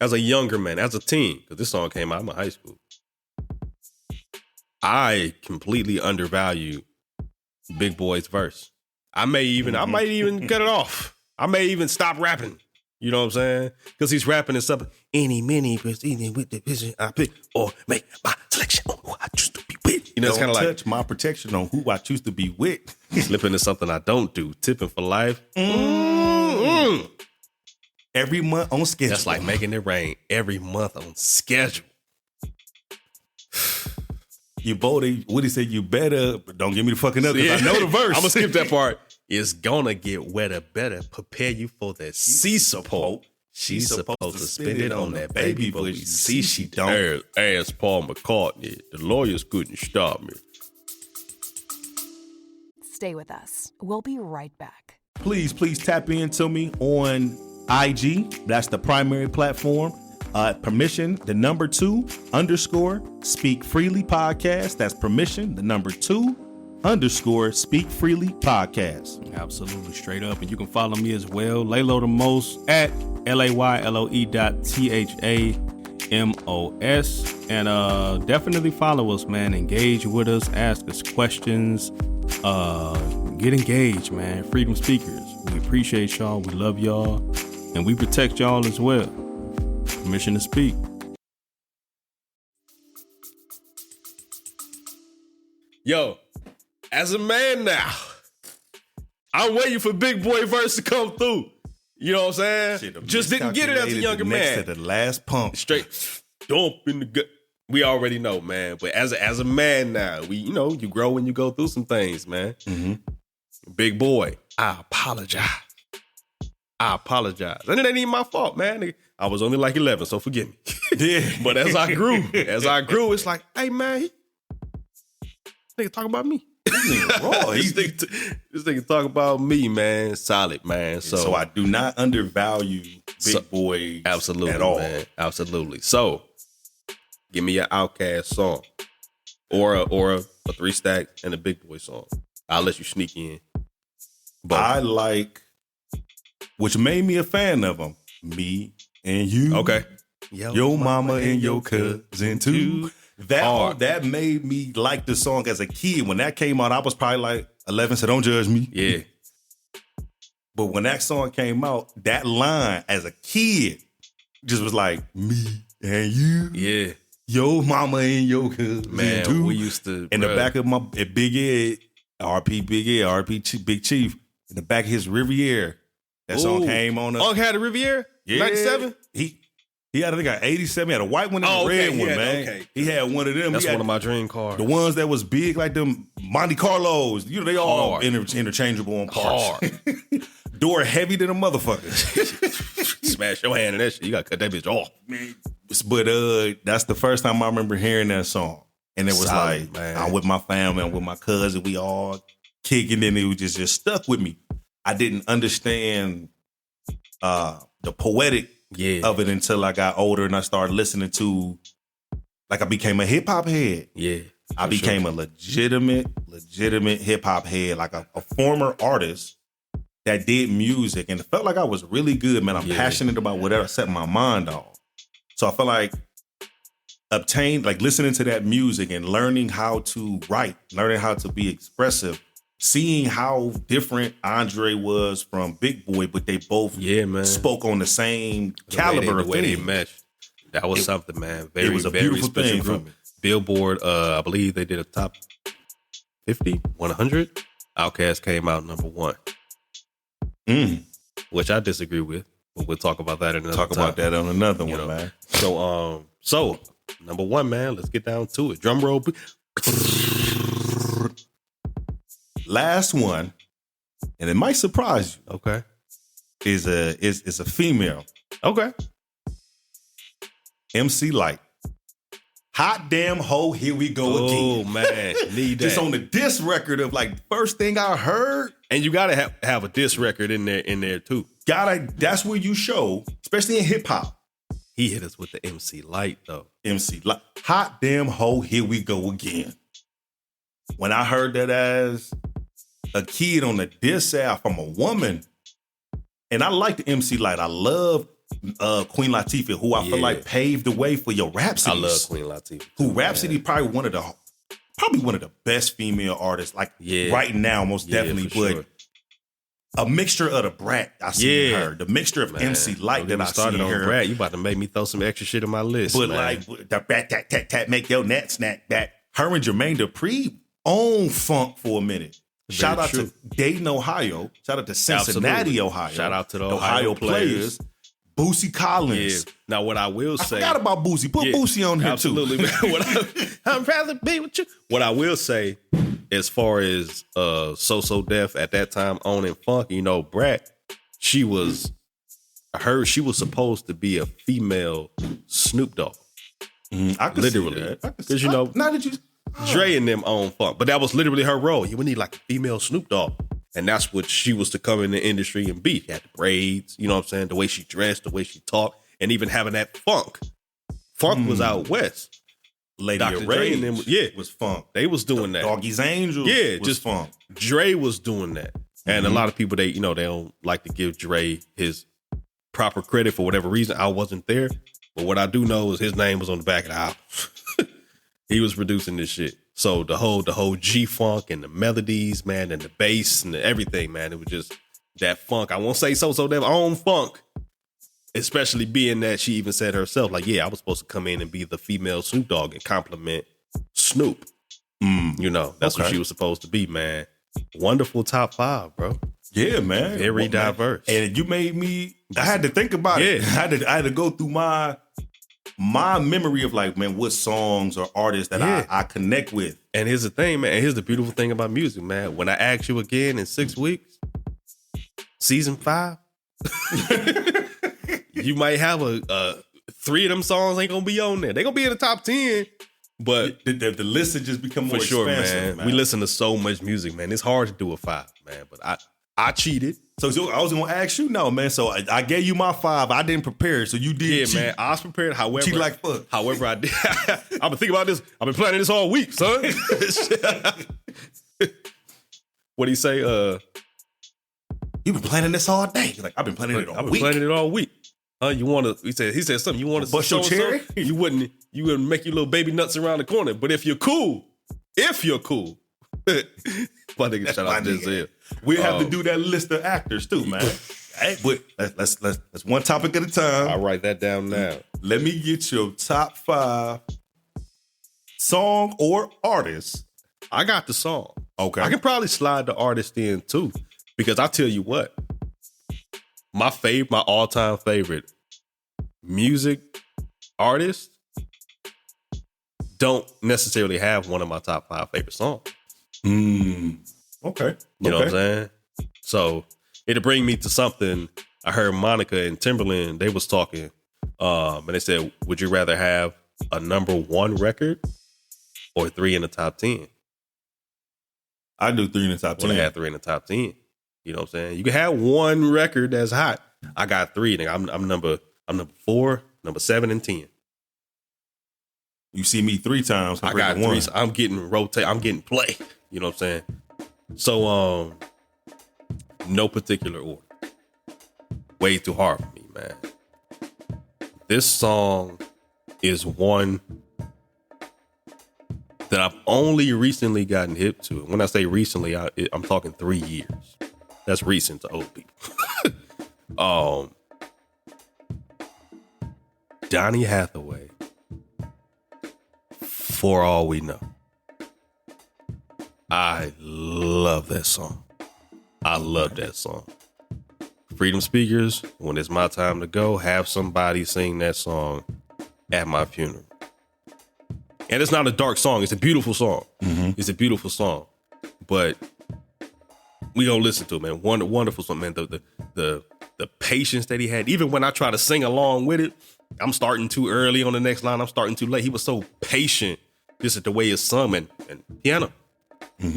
as a younger man, as a teen, because this song came out in high school, I completely undervalue Big Boy's verse. I might even cut it off. I may even stop rapping. You know what I'm saying? Because he's rapping and stuff. Any, many, proceeding with the vision I pick, or make my selection on who I choose to be with. It's kind of like touch my protection on who I choose to be with. Slipping into something I don't do. Tipping for life. Every month on schedule. That's like making it rain every month on schedule. You both, what he said, you better, but don't give me the fucking up because I know the verse. I'm going to skip that part. It's going to get wetter, better. Prepare you for the sea support. She's supposed to spend it on that baby, but we see she don't. Ask Paul McCartney. The lawyers couldn't stop me. Stay with us. We'll be right back. Please tap into me on IG. That's the primary platform. Permission, the number 2 _ Speak Freely Podcast. That's permission, the number 2 _ Speak Freely Podcast. Absolutely, straight up. And you can follow me as well, Laylo the Most, at LAYLOE.THAMOS. And definitely follow us, man. Engage with us, ask us questions. Get engaged, man. Freedom speakers. We appreciate y'all. We love y'all. And we protect y'all as well. Permission to speak. Yo, as a man now, I'm waiting for Big Boy verse to come through. You know what I'm saying? Shit, just didn't get it as a younger man. Next to the last pump. Straight dump in the gut. We already know, man. But as a man now, you grow when you go through some things, man. Mm-hmm. Big boy, I apologize. And it ain't even my fault, man. I was only like 11, so forgive me. Yeah. But as I grew, it's like, hey, man, this nigga talking about me. This nigga raw. This nigga talk about me, man. Solid, man. So I do not undervalue Big Boy absolutely, at all. Man. Absolutely. So give me an Outcast song or a 3-stack and a Big Boy song. I'll let you sneak in. But I like, which made me a fan of them, Me and You. Okay. Your mama and your cousin too. That made me like the song as a kid. When that came out, I was probably like 11, so don't judge me. Yeah. But when that song came out, that line as a kid just was like, me and you. Yeah. Your mama and your cousin man, too. we used to. In the back of my Big Ed, RP Big Ed, RP Big Chief, in the back of his Riviera, that song came on. Unc had a Riviera? Yeah. 97? He had, I think, an 87. He had a white one and a red one, man. Okay. He had one of them. That's one of my dream cars. The ones that was big, like them Monte Carlos. They all interchangeable on parts. Hard. Door heavy than a motherfucker. Smash your hand in that shit. You got to cut that bitch off. But that's the first time I remember hearing that song. And it was solid, like, man. I'm with my family, I'm with my cousin. We all kicking, and it was just stuck with me. I didn't understand the poetic of it until I got older and I started listening to, like, I became a hip hop head. Yeah. I became a legitimate hip hop head, like a former artist that did music, and it felt like I was really good, man. I'm passionate about whatever I set my mind on. So I felt like listening to that music and learning how to write, learning how to be expressive, seeing how different Andre was from Big Boy, but they both spoke on the same caliber of the way they thing. meshed. That was something, man. It was a beautiful thing for me. Billboard, I believe they did a top 50, 100. Outcast came out number 1. Which I disagree with, but we'll talk about that in another time. Talk about that on another one, man. So number 1, man, let's get down to it. Drum roll. Last one, and it might surprise you. Okay. Is a female. Okay. MC Light. Hot damn hoe, here we go again. Oh, man. Need that. Just on the diss record of, like, first thing I heard. And you gotta have a diss record in there too. That's where you show, especially in hip hop. He hit us with the MC Light though. MC Light. Hot damn hoe, here we go again. When I heard that as a kid on the diss out from a woman, and I like the MC Light. I love Queen Latifah, who I feel like paved the way for your Rhapsody. I love Queen Latifah. Who Rhapsody probably one of the best female artists, like right now, most definitely. But sure. A mixture of the Brat I see in her, the mixture of MC Light that I see in her. Brat, you about to make me throw some extra shit on my list. But man. like the Brat, tat tat tat, make your net snack back. Her and Jermaine Dupri own funk for a minute. Shout out to Dayton, Ohio. Shout out to Cincinnati, Ohio. Shout out to the Ohio players. Boosie Collins. Yeah. Now, what I will say, I forgot about Boosie. Put Boosie on here absolutely, too. Absolutely, I'm rather be with you. What I will say, as far as So Def at that time owning funk, Brat, she was I heard she was supposed to be a female Snoop Dogg. I could literally, see that. because you know, now that you Dre and them own funk, but that was literally her role. You would need like a female Snoop Dogg, and that's what she was to come in the industry and be. She had the braids, you know what I'm saying, the way she dressed, the way she talked, and even having that funk. Funk was out west. Lady Dr. of Dre Rage and them, was funk. They was doing that. Doggy's Angels, Yeah, was just funk. Dre was doing that, and a lot of people they don't like to give Dre his proper credit for whatever reason. I wasn't there, but what I do know is his name was on the back of the album. He was producing this shit. So the whole G funk and the melodies, man, and the bass and everything, man, it was just that funk. I won't say so their own funk, especially being that she even said herself, like, yeah, I was supposed to come in and be the female Snoop Dogg and compliment Snoop. You know, that's what she was supposed to be, man. Wonderful top 5, bro. Yeah, man. Very diverse. Man. And you made me, I had to think about it. I had to go through my memory of like, man, what songs or artists that I connect with. And here's the thing, man. And here's the beautiful thing about music, man. When I ask you again in 6 weeks, season 5, you might have a 3 of them songs ain't gonna be on there. They gonna be in the top 10, but the list has just become more for sure, expansive, man. We listen to so much music, man. It's hard to do a 5, man. But I cheated. So I was gonna ask you now, man. So I gave you my 5. I didn't prepare, so you did. Yeah, cheat. man. I was prepared. However, Cheat like fuck. However, I did. I've been thinking about this. I've been planning this all week, son. What do you say? You've been planning this all day. You're like, I've been planning it all I've been week. planning it all week. You want to? He said something. You want to bust your cherry? You wouldn't make your little baby nuts around the corner. But if you're cool, my nigga, shout out to Denzel. We have to do that list of actors too, man. Hey, but let's one topic at a time. I'll write that down now. Let me get your top 5 song or artist. I got the song. Okay. I can probably slide the artist in too, because I tell you what, my all-time favorite music artist don't necessarily have one of my top 5 favorite songs. Okay. You know what I'm saying? So it'll bring me to something. I heard Monica and Timberland, they was talking, and they said, would you rather have a number 1 record or 3 in the top 10? I do 3 in the top 10. I have 3 in the top 10. You know what I'm saying? You can have 1 record that's hot. I got 3. Nigga. I'm number 4, number 7, and 10. You see me 3 times. I got 3. So I'm getting rotate. I'm getting play. You know what I'm saying? So no particular order. Way too hard for me, man. This song is one that I've only recently gotten hip to. When I say recently, I'm talking 3 years. That's recent to old people. Donny Hathaway, For All We Know. I love that song. I love that song. Freedom Speakers, when it's my time to go, have somebody sing that song at my funeral. And it's not a dark song. It's a beautiful song. It's a beautiful song. But we gonna listen to it, man. Wonderful song, man. The patience that he had. Even when I try to sing along with it, I'm starting too early on the next line. I'm starting too late. He was so patient. This is the way it's sung and piano. You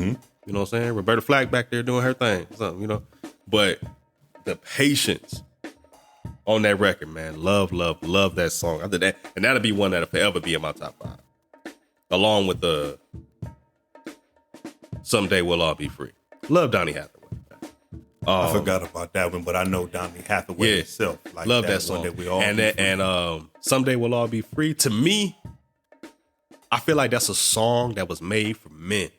know what I'm saying? Roberta Flack back there doing her thing. Something, you know. But the patience on that record, man. Love that song. I did that, and that'll be one that'll forever be in my top 5. Along with the Someday We'll All Be Free. Love Donny Hathaway. I forgot about that one, but I know Donny Hathaway himself. Like love that song. That we all and Someday We'll All Be Free. To me, I feel like that's a song that was made for men.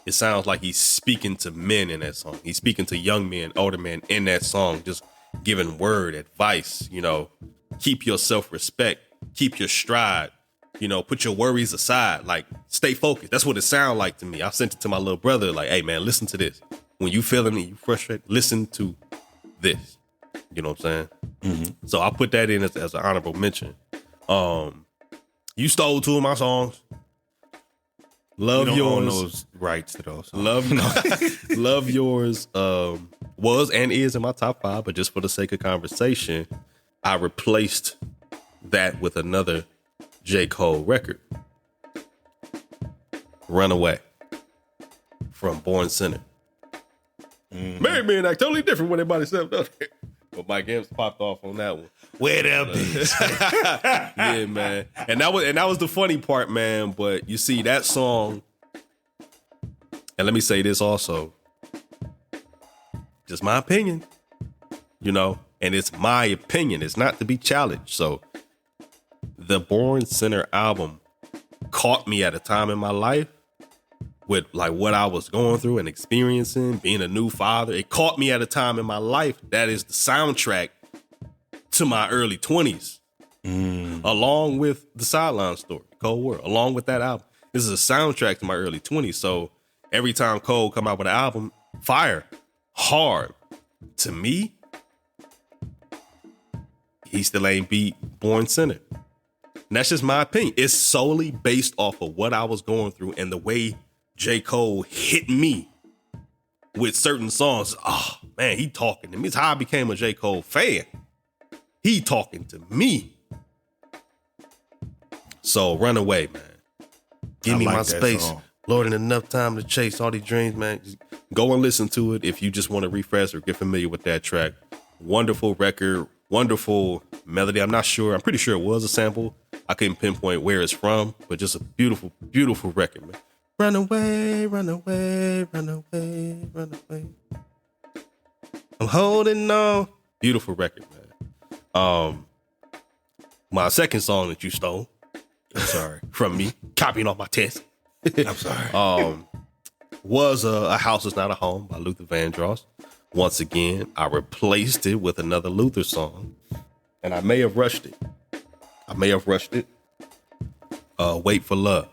It sounds like he's speaking to men in that song. He's speaking to young men, older men in that song, just giving word, advice, you know, keep your self-respect, keep your stride, you know, put your worries aside, like stay focused. That's what it sounds like to me. I sent it to my little brother, like, hey man, listen to this. When you feeling it, you frustrated, listen to this. You know what I'm saying? So I put that in as an honorable mention. You stole 2 of my songs. Love you don't own Yours. those rights to those songs. Love Yours was and is in my top 5, but just for the sake of conversation, I replaced that with another J. Cole record. Runaway from Born Sinner. Married Man act totally different when everybody stepped up there. But Mike Epps popped off on that one. Where them bitch? Yeah, man. And that was the funny part, man. But you see that song, and let me say this also. Just my opinion, and it's my opinion. It's not to be challenged. So the Born Sinner album caught me at a time in my life with like what I was going through and experiencing, being a new father. It caught me at a time in my life that is the soundtrack to my early 20s, along with the Sideline Story, Cold World, along with that album. This is a soundtrack to my early 20s. So every time Cole come out with an album, fire, hard. To me, he still ain't beat Born Sinner. And that's just my opinion. It's solely based off of what I was going through and the way J. Cole hit me with certain songs. Oh, man, he talking to me. It's how I became a J. Cole fan. He talking to me. So Runaway, man. Give me my space. Song. Lord, and enough time to chase all these dreams, man. Just go and listen to it if you just want to refresh or get familiar with that track. Wonderful record. Wonderful melody. I'm pretty sure it was a sample. I couldn't pinpoint where it's from, but just a beautiful, beautiful record, man. Run away, run away, run away, run away. I'm holding on. Beautiful record, man. My second song that you stole, from me, copying off my test. I'm sorry. Was A House Is Not a Home by Luther Vandross. Once again, I replaced it with another Luther song, and I may have rushed it. Wait for Love.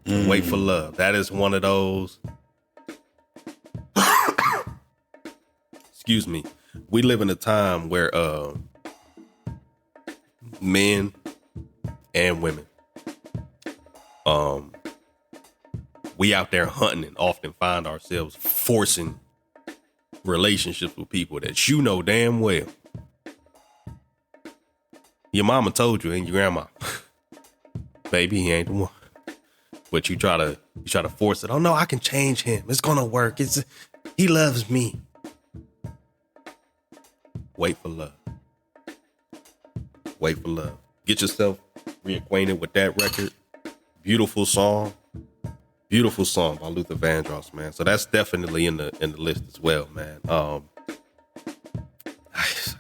Wait for Love. That is one of those. Excuse me. We live in a time where men and women, we out there hunting and often find ourselves forcing relationships with people that damn well your mama told you and your grandma, baby, he ain't the one. But you try to force it. Oh no, I can change him. It's gonna work. He loves me. Wait for love. Wait for Love. Get yourself reacquainted with that record. Beautiful song by Luther Vandross, man. So that's definitely in the list as well, man. I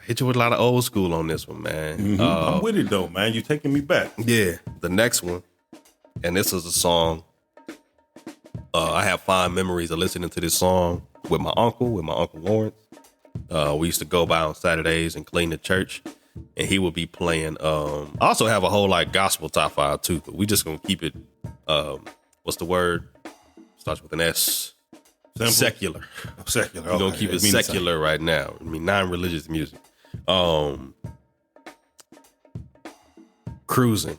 hit you with a lot of old school on this one, man. Mm-hmm. I'm with it though, man. You're taking me back. Yeah. The next one, and this is a song. I have fond memories of listening to this song with my uncle Lawrence. We used to go by on Saturdays and clean the church, and he would be playing. I also have a whole like gospel top 5 too, but we just gonna keep it. What's the word? Starts with an S. Simple. Secular. Secular. We're gonna keep it secular right now. I mean, non-religious music. Cruising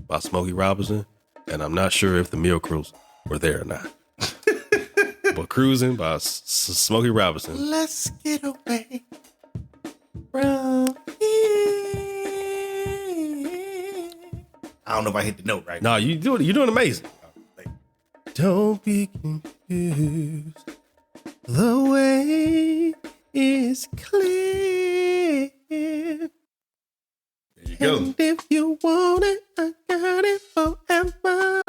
by Smokey Robinson, and I'm not sure if the Meal Crews were there or not. But Cruising by Smokey Robinson. Let's get away from here. I don't know if I hit the note right. No, you're doing amazing. Don't be confused. The way is clear. There you go. And if you want it, I got it forever.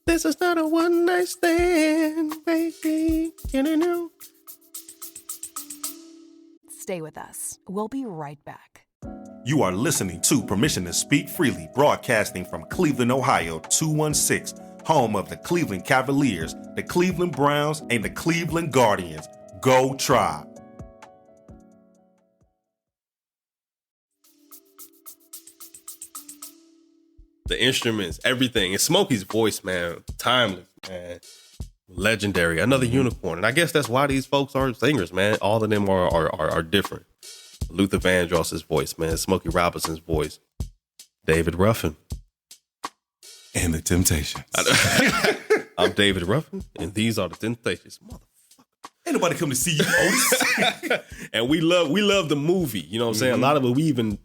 This is not a one night stand, baby. You. Stay with us. We'll be right back. You are listening to Permission to Speak Freely, broadcasting from Cleveland, Ohio, 216, home of the Cleveland Cavaliers, the Cleveland Browns, and the Cleveland Guardians. Go Tribe. The instruments, everything. And Smokey's voice, man, timeless, man. Legendary. Another unicorn. And I guess that's why these folks are singers, man. All of them are different. Luther Vandross's voice, man. Smokey Robinson's voice. David Ruffin. And the Temptations. I'm David Ruffin, and these are the Temptations. Motherfucker. Ain't nobody come to see you, Otis. And we love the movie. You know what I'm saying? A lot of it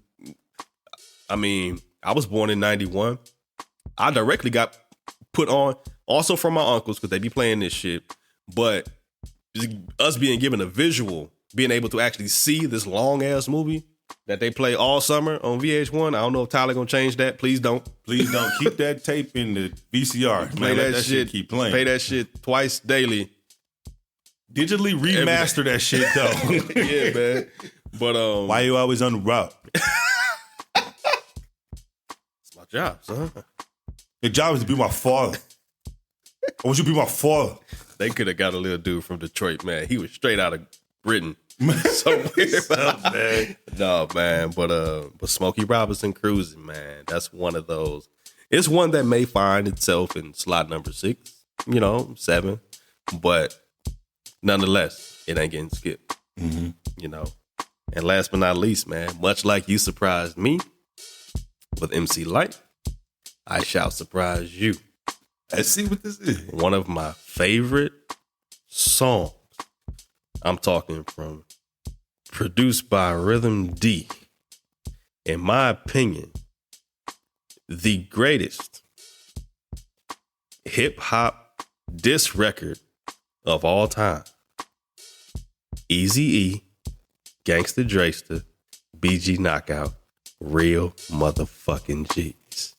I was born in 91. I directly got put on also from my uncles because they be playing this shit. But us being given a visual, being able to actually see this long ass movie that they play all summer on VH1. I don't know if Tyler gonna change that. Please don't. Please don't. Keep that tape in the VCR. Play that shit. Keep playing. Play that shit twice daily. Digitally remaster that shit though. Yeah, man. But why you always on the route? It's my job, son. Your job is to be my father. I want you to be my father. They could have got a little dude from Detroit, man. He was straight out of Britain. Somewhere. No, man. But Smokey Robinson Cruising, man. That's one of those. It's one that may find itself in slot number 6, 7. But nonetheless, it ain't getting skipped. And last but not least, man, much like you surprised me with MC Light, I shall surprise you. Let's see what this is. One of my favorite songs. I'm talking from produced by Rhythm D. In my opinion, the greatest hip hop diss record of all time. Eazy-E, Gangsta Draysta, BG Knockout, Real Motherfucking G's.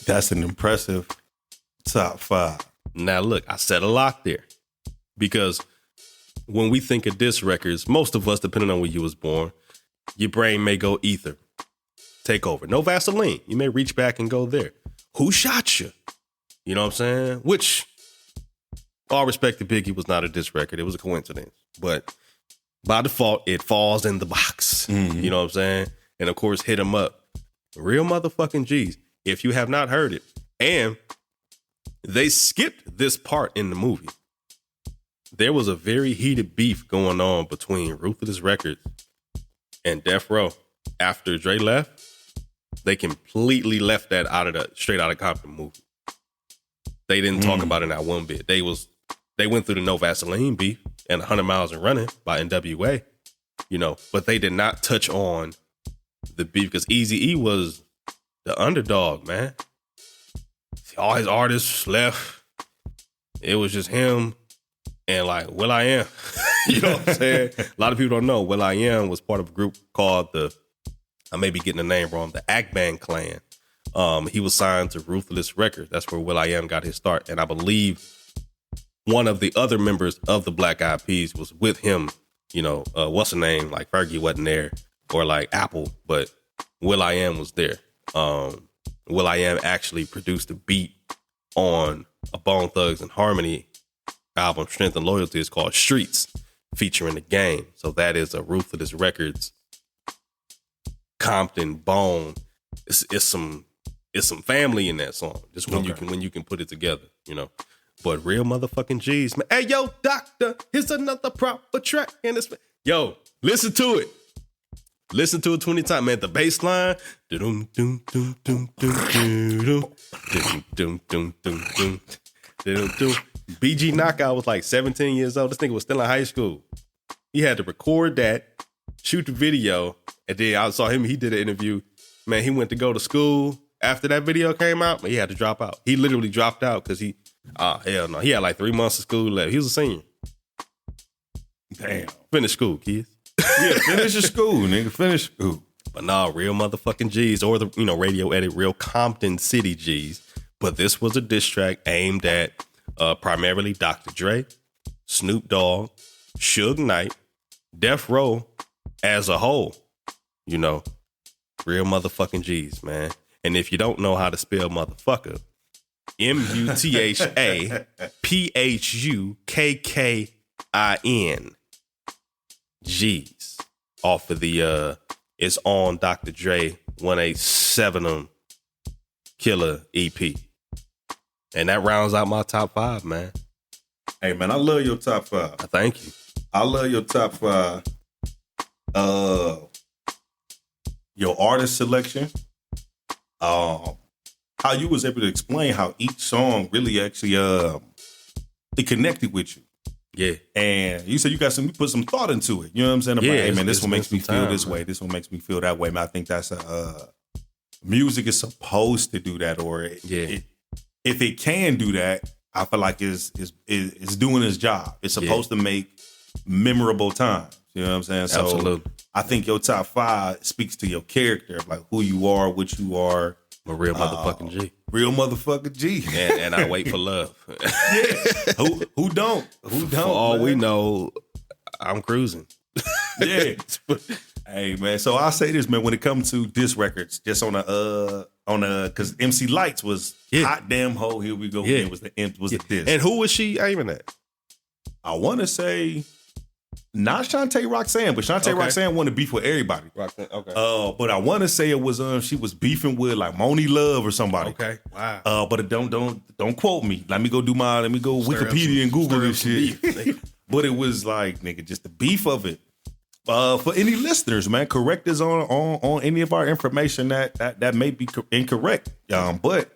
That's an impressive top 5. Now, look, I set a lock there because when we think of diss records, most of us, depending on where you was born, your brain may go Ether, Take Over. No Vaseline. You may reach back and go there. Who Shot You? You know what I'm saying? Which, all respect to Biggie, was not a diss record. It was a coincidence. But by default, it falls in the box. You know what I'm saying? And of course, Hit 'Em Up. Real Motherfucking G's. If you have not heard it, and they skipped this part in the movie. There was a very heated beef going on between Ruthless Records and Death Row. After Dre left, they completely left that straight out of Compton movie. They didn't talk about it not one bit. They went through the No Vaseline beef and 100 Miles and Running by NWA, but they did not touch on the beef because Eazy-E was the underdog, man. All his artists left. It was just him and will.i.am. You know what I'm saying? A lot of people don't know. will.i.am was part of a group called I may be getting the name wrong, the Akban Clan. He was signed to Ruthless Records. That's where will.i.am got his start. And I believe one of the other members of the Black Eyed Peas was with him. What's the name? Like Fergie wasn't there, or like Apple, but will.i.am was there. will.i.am actually produced a beat on a Bone Thugs and Harmony album, Strength and Loyalty. It's called Streets, featuring The Game. So that is a Ruthless Records, Compton, Bone. It's some family in that song. Just when you can put it together, But Real Motherfucking G's, man. Hey, yo, doctor, here's another proper track. And yo, listen to it. Listen to it 20 times, man. The bass line. BG Knockout was like 17 years old. This nigga was still in high school. He had to record that, shoot the video, and then I saw him. He did an interview. Man, he went to go to school after that video came out, but he had to drop out. He literally dropped out because hell no. He had like 3 months of school left. He was a senior. Damn. Finish school, kids. Yeah, finish your school, nigga. Finish school. But nah, Real Motherfucking G's, or the radio edit, Real Compton City G's. But this was a diss track aimed at primarily Dr. Dre, Snoop Dogg, Suge Knight, Death Row as a whole. Real Motherfucking G's, man. And if you don't know how to spell motherfucker, MUTHAPHUKKIN. G's off of the It's On Dr. Dre 187 Killer EP. And that rounds out my top 5, man. Hey, man, I love your top 5. Thank you. I love your top 5. Your artist selection. how you was able to explain how each song really actually it connected with you. Yeah. And you said you put some thought into it. You know what I'm saying? About, Yeah, hey, man, this it's one makes been me some feel time, this man. way. This one makes me feel that way. Man, I think that's music is supposed to do that, or if it can do that, I feel like it's doing its job. It's supposed to make memorable times. You know what I'm saying? So Absolutely. I think your top 5 speaks to your character, like who you are, what you are. I'm a real motherfucking G. Real motherfucking G. And I wait for love. Yeah. Who don't? Who don't? For all man? we know, I'm cruising. Yeah. Hey man, so I'll say this, man, when it comes to diss records, just on a because MC Lights was hot damn ho, here we go again, was the diss. And who was she aiming at? I want to say not Shantae Roxanne, but Shantae Roxanne wanted to beef with everybody. Roxanne, okay. But I want to say it was she was beefing with like Moni Love or somebody. Okay. Wow. But don't quote me. Let me go Wikipedia and Google this shit. But it was like, nigga, just the beef of it. For any listeners, man, correct us on any of our information that may be incorrect. But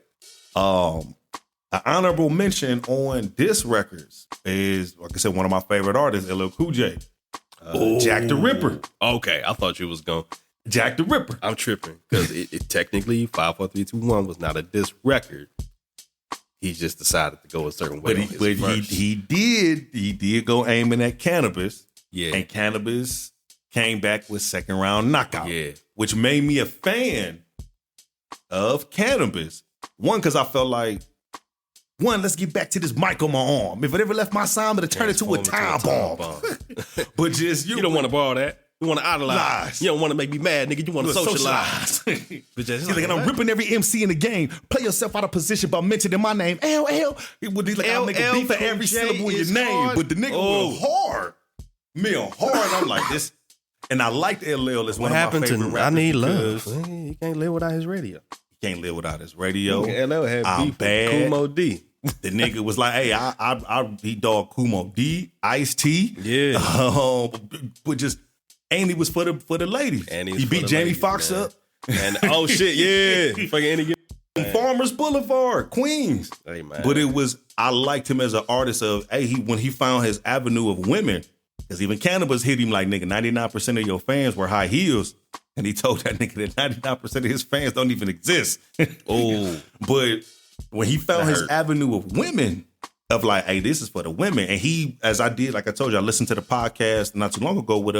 an honorable mention on diss records is, like I said, one of my favorite artists, LL Cool J, Jack the Ripper. Okay, I thought you was going Jack the Ripper. I'm tripping because it technically 5, 4, 3, 2, 1 was not a diss record. He just decided to go a certain way. He did go aiming at Cannabis. Yeah, and Cannabis came back with second round knockout. Yeah, which made me a fan of Cannabis. One, because I felt like, let's get back to this mic on my arm. If it ever left my side, I'm gonna turn it to a time bomb. But just you don't want to borrow that. You want to idolize. You don't want to make me mad, nigga. You want to socialize. He's like, I'm ripping every MC in the game. Play yourself out of position by mentioning my name. LL. He's like, I'll make a beat for every syllable in your name. But the nigga was hard. I'm like, this. And I liked LL as one of my favorite rappers. I Need Love. He can't live without his radio. He can't live without his radio. LL had I'm beef bad. with Kumo D. The nigga was like, hey, he dog Kumo D, Ice-T. Yeah. But just, and he was for the ladies. And he beat Jamie Foxx up. And oh shit, yeah. Fucking Farmers Boulevard, Queens. Hey, man. But I liked him as an artist of, when he found his avenue of women, because even Cannabis hit him like, nigga, 99% of your fans were high heels. And he told that nigga that 99% of his fans don't even exist. Oh. But when he found his avenue of women, of like, hey, this is for the women. And he, as I did, like I told you, I listened to the podcast not too long ago with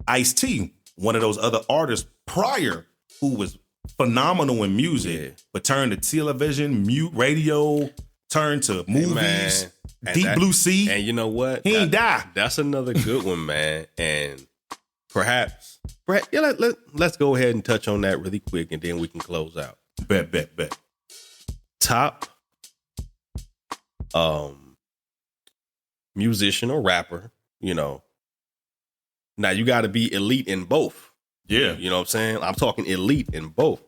Ice-T, one of those other artists prior who was phenomenal in music, but turned to television, radio, turned to movies, Deep Blue Sea. And you know what? He ain't die. That's another good one, man. And perhaps let's go ahead and touch on that really quick, and then we can close out. Bet. Top musician or rapper, Now you got to be elite in both. Yeah. You know what I'm saying? I'm talking elite in both,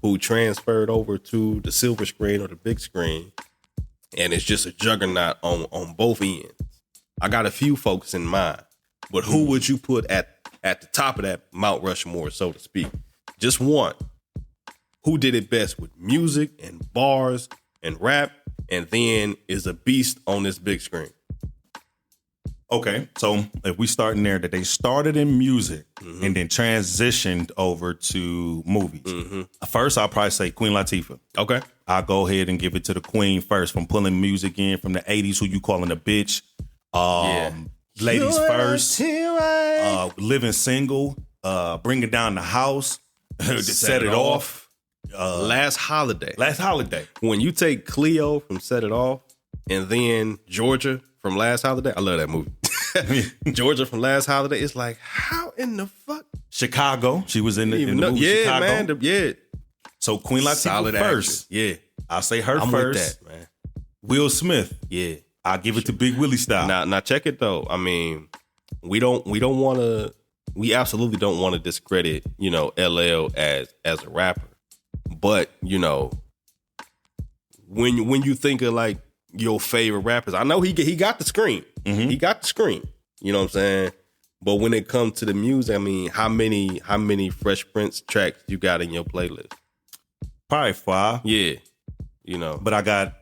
who transferred over to the silver screen or the big screen, and it's just a juggernaut on both ends. I got a few folks in mind, but who would you put at the top of that Mount Rushmore, so to speak? Just one. Who did it best with music and bars and rap, and then is a beast on this big screen? Okay, so if we start in there, that they started in music and then transitioned over to movies. First, I'll probably say Queen Latifah. Okay. I'll go ahead and give it to the Queen first, from pulling music in from the 80s, who you calling a bitch. Ladies First, Living Single, Bringing Down the House, Set It Off. Last Holiday. When you take Cleo from Set It Off and then Georgia from Last Holiday, I love that movie. Georgia from Last Holiday, it's like, how in the fuck? Chicago, she was in the movie Chicago. Man, So Queen Latifah solid first. Actress. Yeah. I'll say her I'm first. with that, man. Will Smith. Yeah. I'll give it to Big Willie style. Now check it though. I mean, we absolutely don't want to discredit, LL as a rapper. But, when you think of like your favorite rappers, I know he got the screen. He got the screen. You know what I'm saying? But when it comes to the music, I mean, how many Fresh Prince tracks you got in your playlist? Probably 5. Yeah. You know. But I got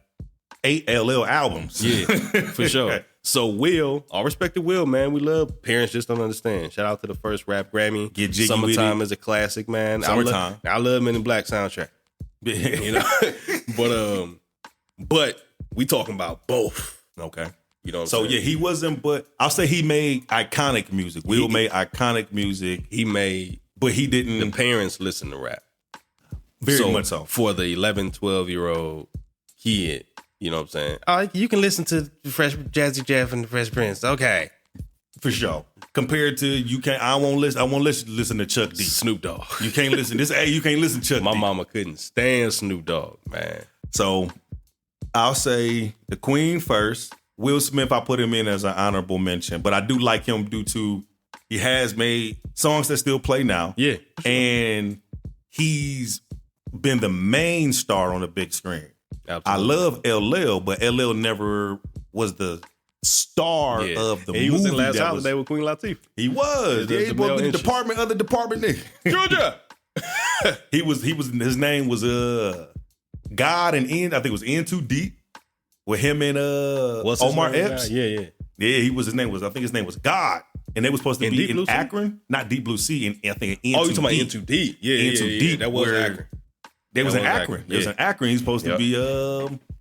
8 LL albums. Yeah, for sure. So Will, all respect to Will, man. We love Parents Just Don't Understand. Shout out to the first rap Grammy. Get jiggy Summertime with is a classic, man. Summertime. I love Men in Black soundtrack. You know? But we talking about both. Okay. You know what I'm So saying? yeah, he wasn't, but I'll say he made iconic music. Will made iconic music. He made But he didn't. the parents listen to rap. Very much so. For the 11, 12-year-old kid, you know what I'm saying? Oh, you can listen to Fresh Jazzy Jeff and the Fresh Prince. Okay. For sure. Compared to you can't. I won't listen to Chuck D. Snoop Dogg. You can't listen. You can't listen to Chuck My D. mama couldn't stand Snoop Dogg, man. So I'll say the Queen first. Will Smith, I put him in as an honorable mention, but I do like him due to he has made songs that still play now. Yeah. And he's been the main star on the big screen. Absolutely. I love LL, but LL never was the star of the movie. He was in Last Holiday with Queen Latifah. He was. The He was male the interest. department nigga. Georgia. He was his name was God and N. I think it was N Too Deep with him and What's his Omar name? Epps. Yeah. Yeah, his name was God. And they were supposed to In be Deep in Blue Sea? Akron, not Deep Blue Sea. I think in Oh, you talking about In Too Deep? Yeah, In Too Deep, That was where Akron. They was in was Akron. Akron, They was yeah. in Akron. He's supposed to be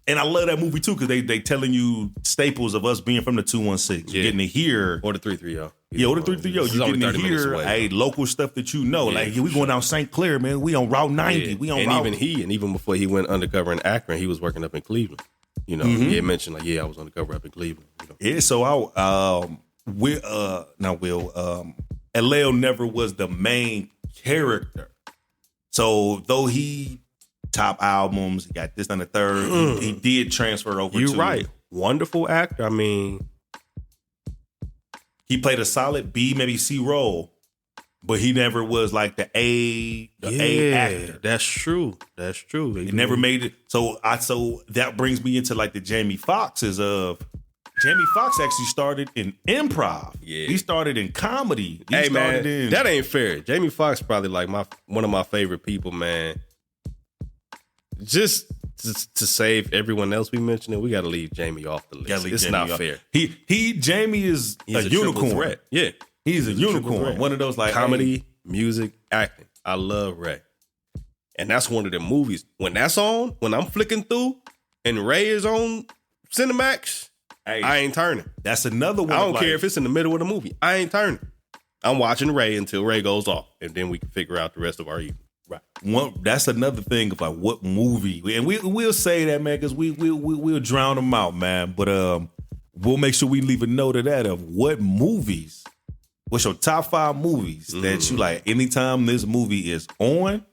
and I love that movie too because they telling you staples of us being from the 216. You're getting to hear Or the 330. Yeah, or the 330. This is You only getting to 30 minutes hear away. local stuff that you know. Yeah, Like for we going down St. Clair, man. We on Route 90. Yeah. We on and Route. even before he went undercover in Akron, he was working up in Cleveland. You know, he had mentioned like, I was undercover up in Cleveland. You know? Yeah, so LL never was the main character. So though he top albums, he got this on the third, he did transfer over. You're to right. Wonderful actor. I mean, he played a solid B, maybe C role, but he never was like the A actor. That's true. He never made it. So that brings me into like the Jamie Foxx's of. Jamie Foxx actually started in improv. Yeah. He started in comedy. That ain't fair. Jamie Foxx probably like one of my favorite people, man. Just to save everyone else we mentioned, we got to leave Jamie off the list. It's not fair. Jamie is He's a unicorn. Threat. Yeah. He's a unicorn. One of those like comedy, music, acting. I love Ray. And that's one of the movies. When that's on, when I'm flicking through and Ray is on Cinemax, I ain't turning. That's another one. I don't care if it's in the middle of the movie. I ain't turning. I'm watching Ray until Ray goes off. And then we can figure out the rest of our evening. Right. That's another thing of like what movie. And we'll say that, man, because we'll drown them out, man. But we'll make sure we leave a note of that of what movies. What's your top 5 movies that you like? Anytime this movie is on,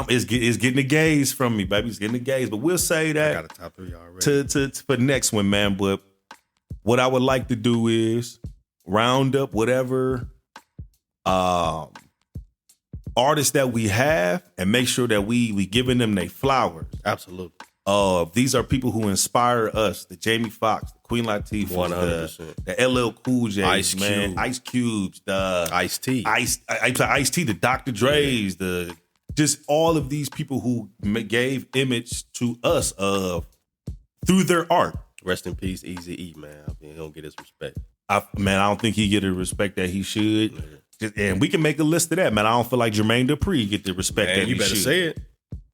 it's getting the gaze from me, baby. It's getting the gaze. But we'll say that I got a top 3 already. to for next one, man. But what I would like to do is round up whatever artists that we have and make sure that we giving them their flowers. Absolutely. These are people who inspire us. The Jamie Foxx, the Queen Latifah, 100%. the LL Cool J, Ice man, Cube. Ice Cubes, the Ice-T. Ice-T, the Dr. Dre's, the just all of these people who gave image to us through their art. Rest in peace, Eazy-E, man. I mean, he don't get his respect. I don't think he get the respect that he should. And we can make a list of that, man. I don't feel like Jermaine Dupri get the respect that he should. You better say it.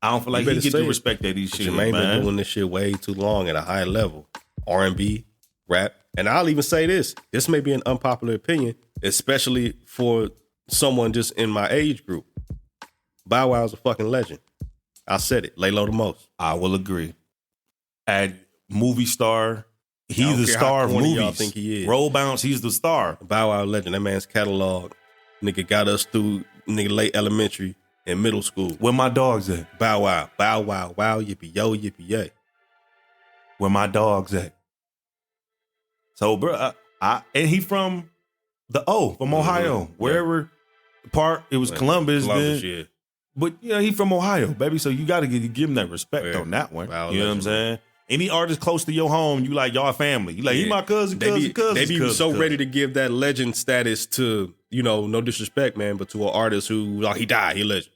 I don't feel like he get the respect that he should, Jermaine man. been doing this shit way too long at a high level. R&B, rap. And I'll even say this. This may be an unpopular opinion, especially for someone just in my age group. Bow Wow's a fucking legend. I said it. Lay low the most. I will agree. At movie star, I he's don't the care star how of corny movies. y'all think he is. Roll bounce, he's the star. Bow Wow legend. That man's catalog, nigga, got us through late elementary and middle school. Where my dogs at? Bow Wow. Bow Wow. Wow. Yippee yo. Yippee yay. Where my dogs at? So, bro, and he from from Ohio. Wherever part it was Columbus then. Yeah. But he from Ohio, baby. So you got to give him that respect on that one. Wow, you know what I'm saying? Any artist close to your home, you like y'all family. You like he my cousin. They be so ready to give that legend status to, no disrespect, man, but to an artist who he died, he legend.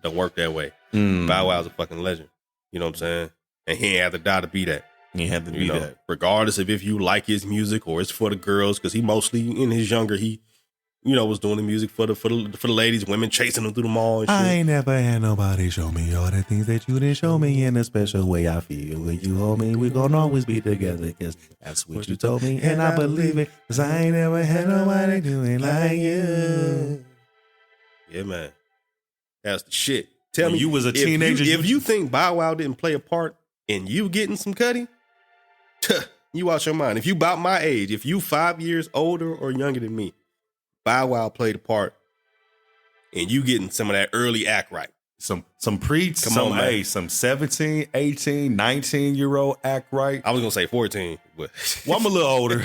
Don't work that way. Bow Wow's a fucking legend. You know what I'm saying? And he ain't have to die to be that. He had to be that. Regardless of if you like his music or it's for the girls, because he mostly in his younger he was doing the music for the ladies, women chasing them through the mall and shit. I ain't never had nobody show me all the things that you didn't show me in a special way. I feel when you hold me, we gonna always be together, cause that's what you told me, and I believe it, cause I ain't never had nobody doing like you. Yeah, man. That's the shit. Tell When me, you was a teenager, if you think Bow Wow didn't play a part in you getting some cutty, you out your mind. If you about my age, if you 5 years older or younger than me, Bow Wow played a part in you getting some of that early act right. Some preach, some 17, 18, 19-year-old act right. I was gonna say 14, but well, I'm a little older.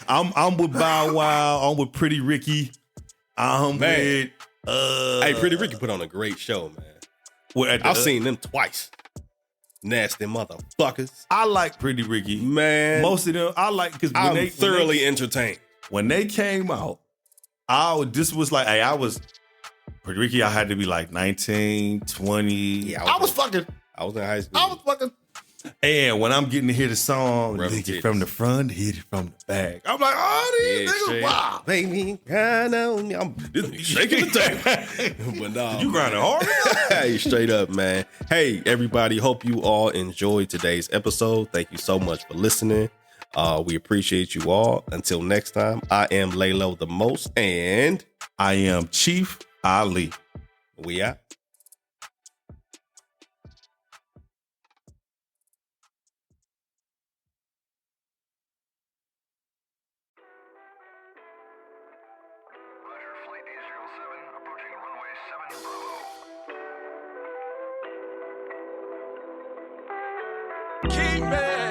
I'm with Bow Wow. I'm with Pretty Ricky. With hey, Pretty Ricky put on a great show, man. I've seen them twice. Nasty motherfuckers. I like Pretty Ricky, man. Most of them I like because I'm thoroughly entertained. When they came out, this was like, hey, I was Pretty Ricky. I had to be like 19, 20. Yeah, I was in high school. And when I'm getting to hear the song, hit it from the front, hit it from the back. I'm like, oh, these niggas, wow. Baby, grind on me. I'm shaking the tape. But no. You grinding hard? Hey, straight up, man. Hey, everybody. Hope you all enjoyed today's episode. Thank you so much for listening. We appreciate you all. Until next time, I am Laylo the Most, and I am Chief Ali. We out. Keep it.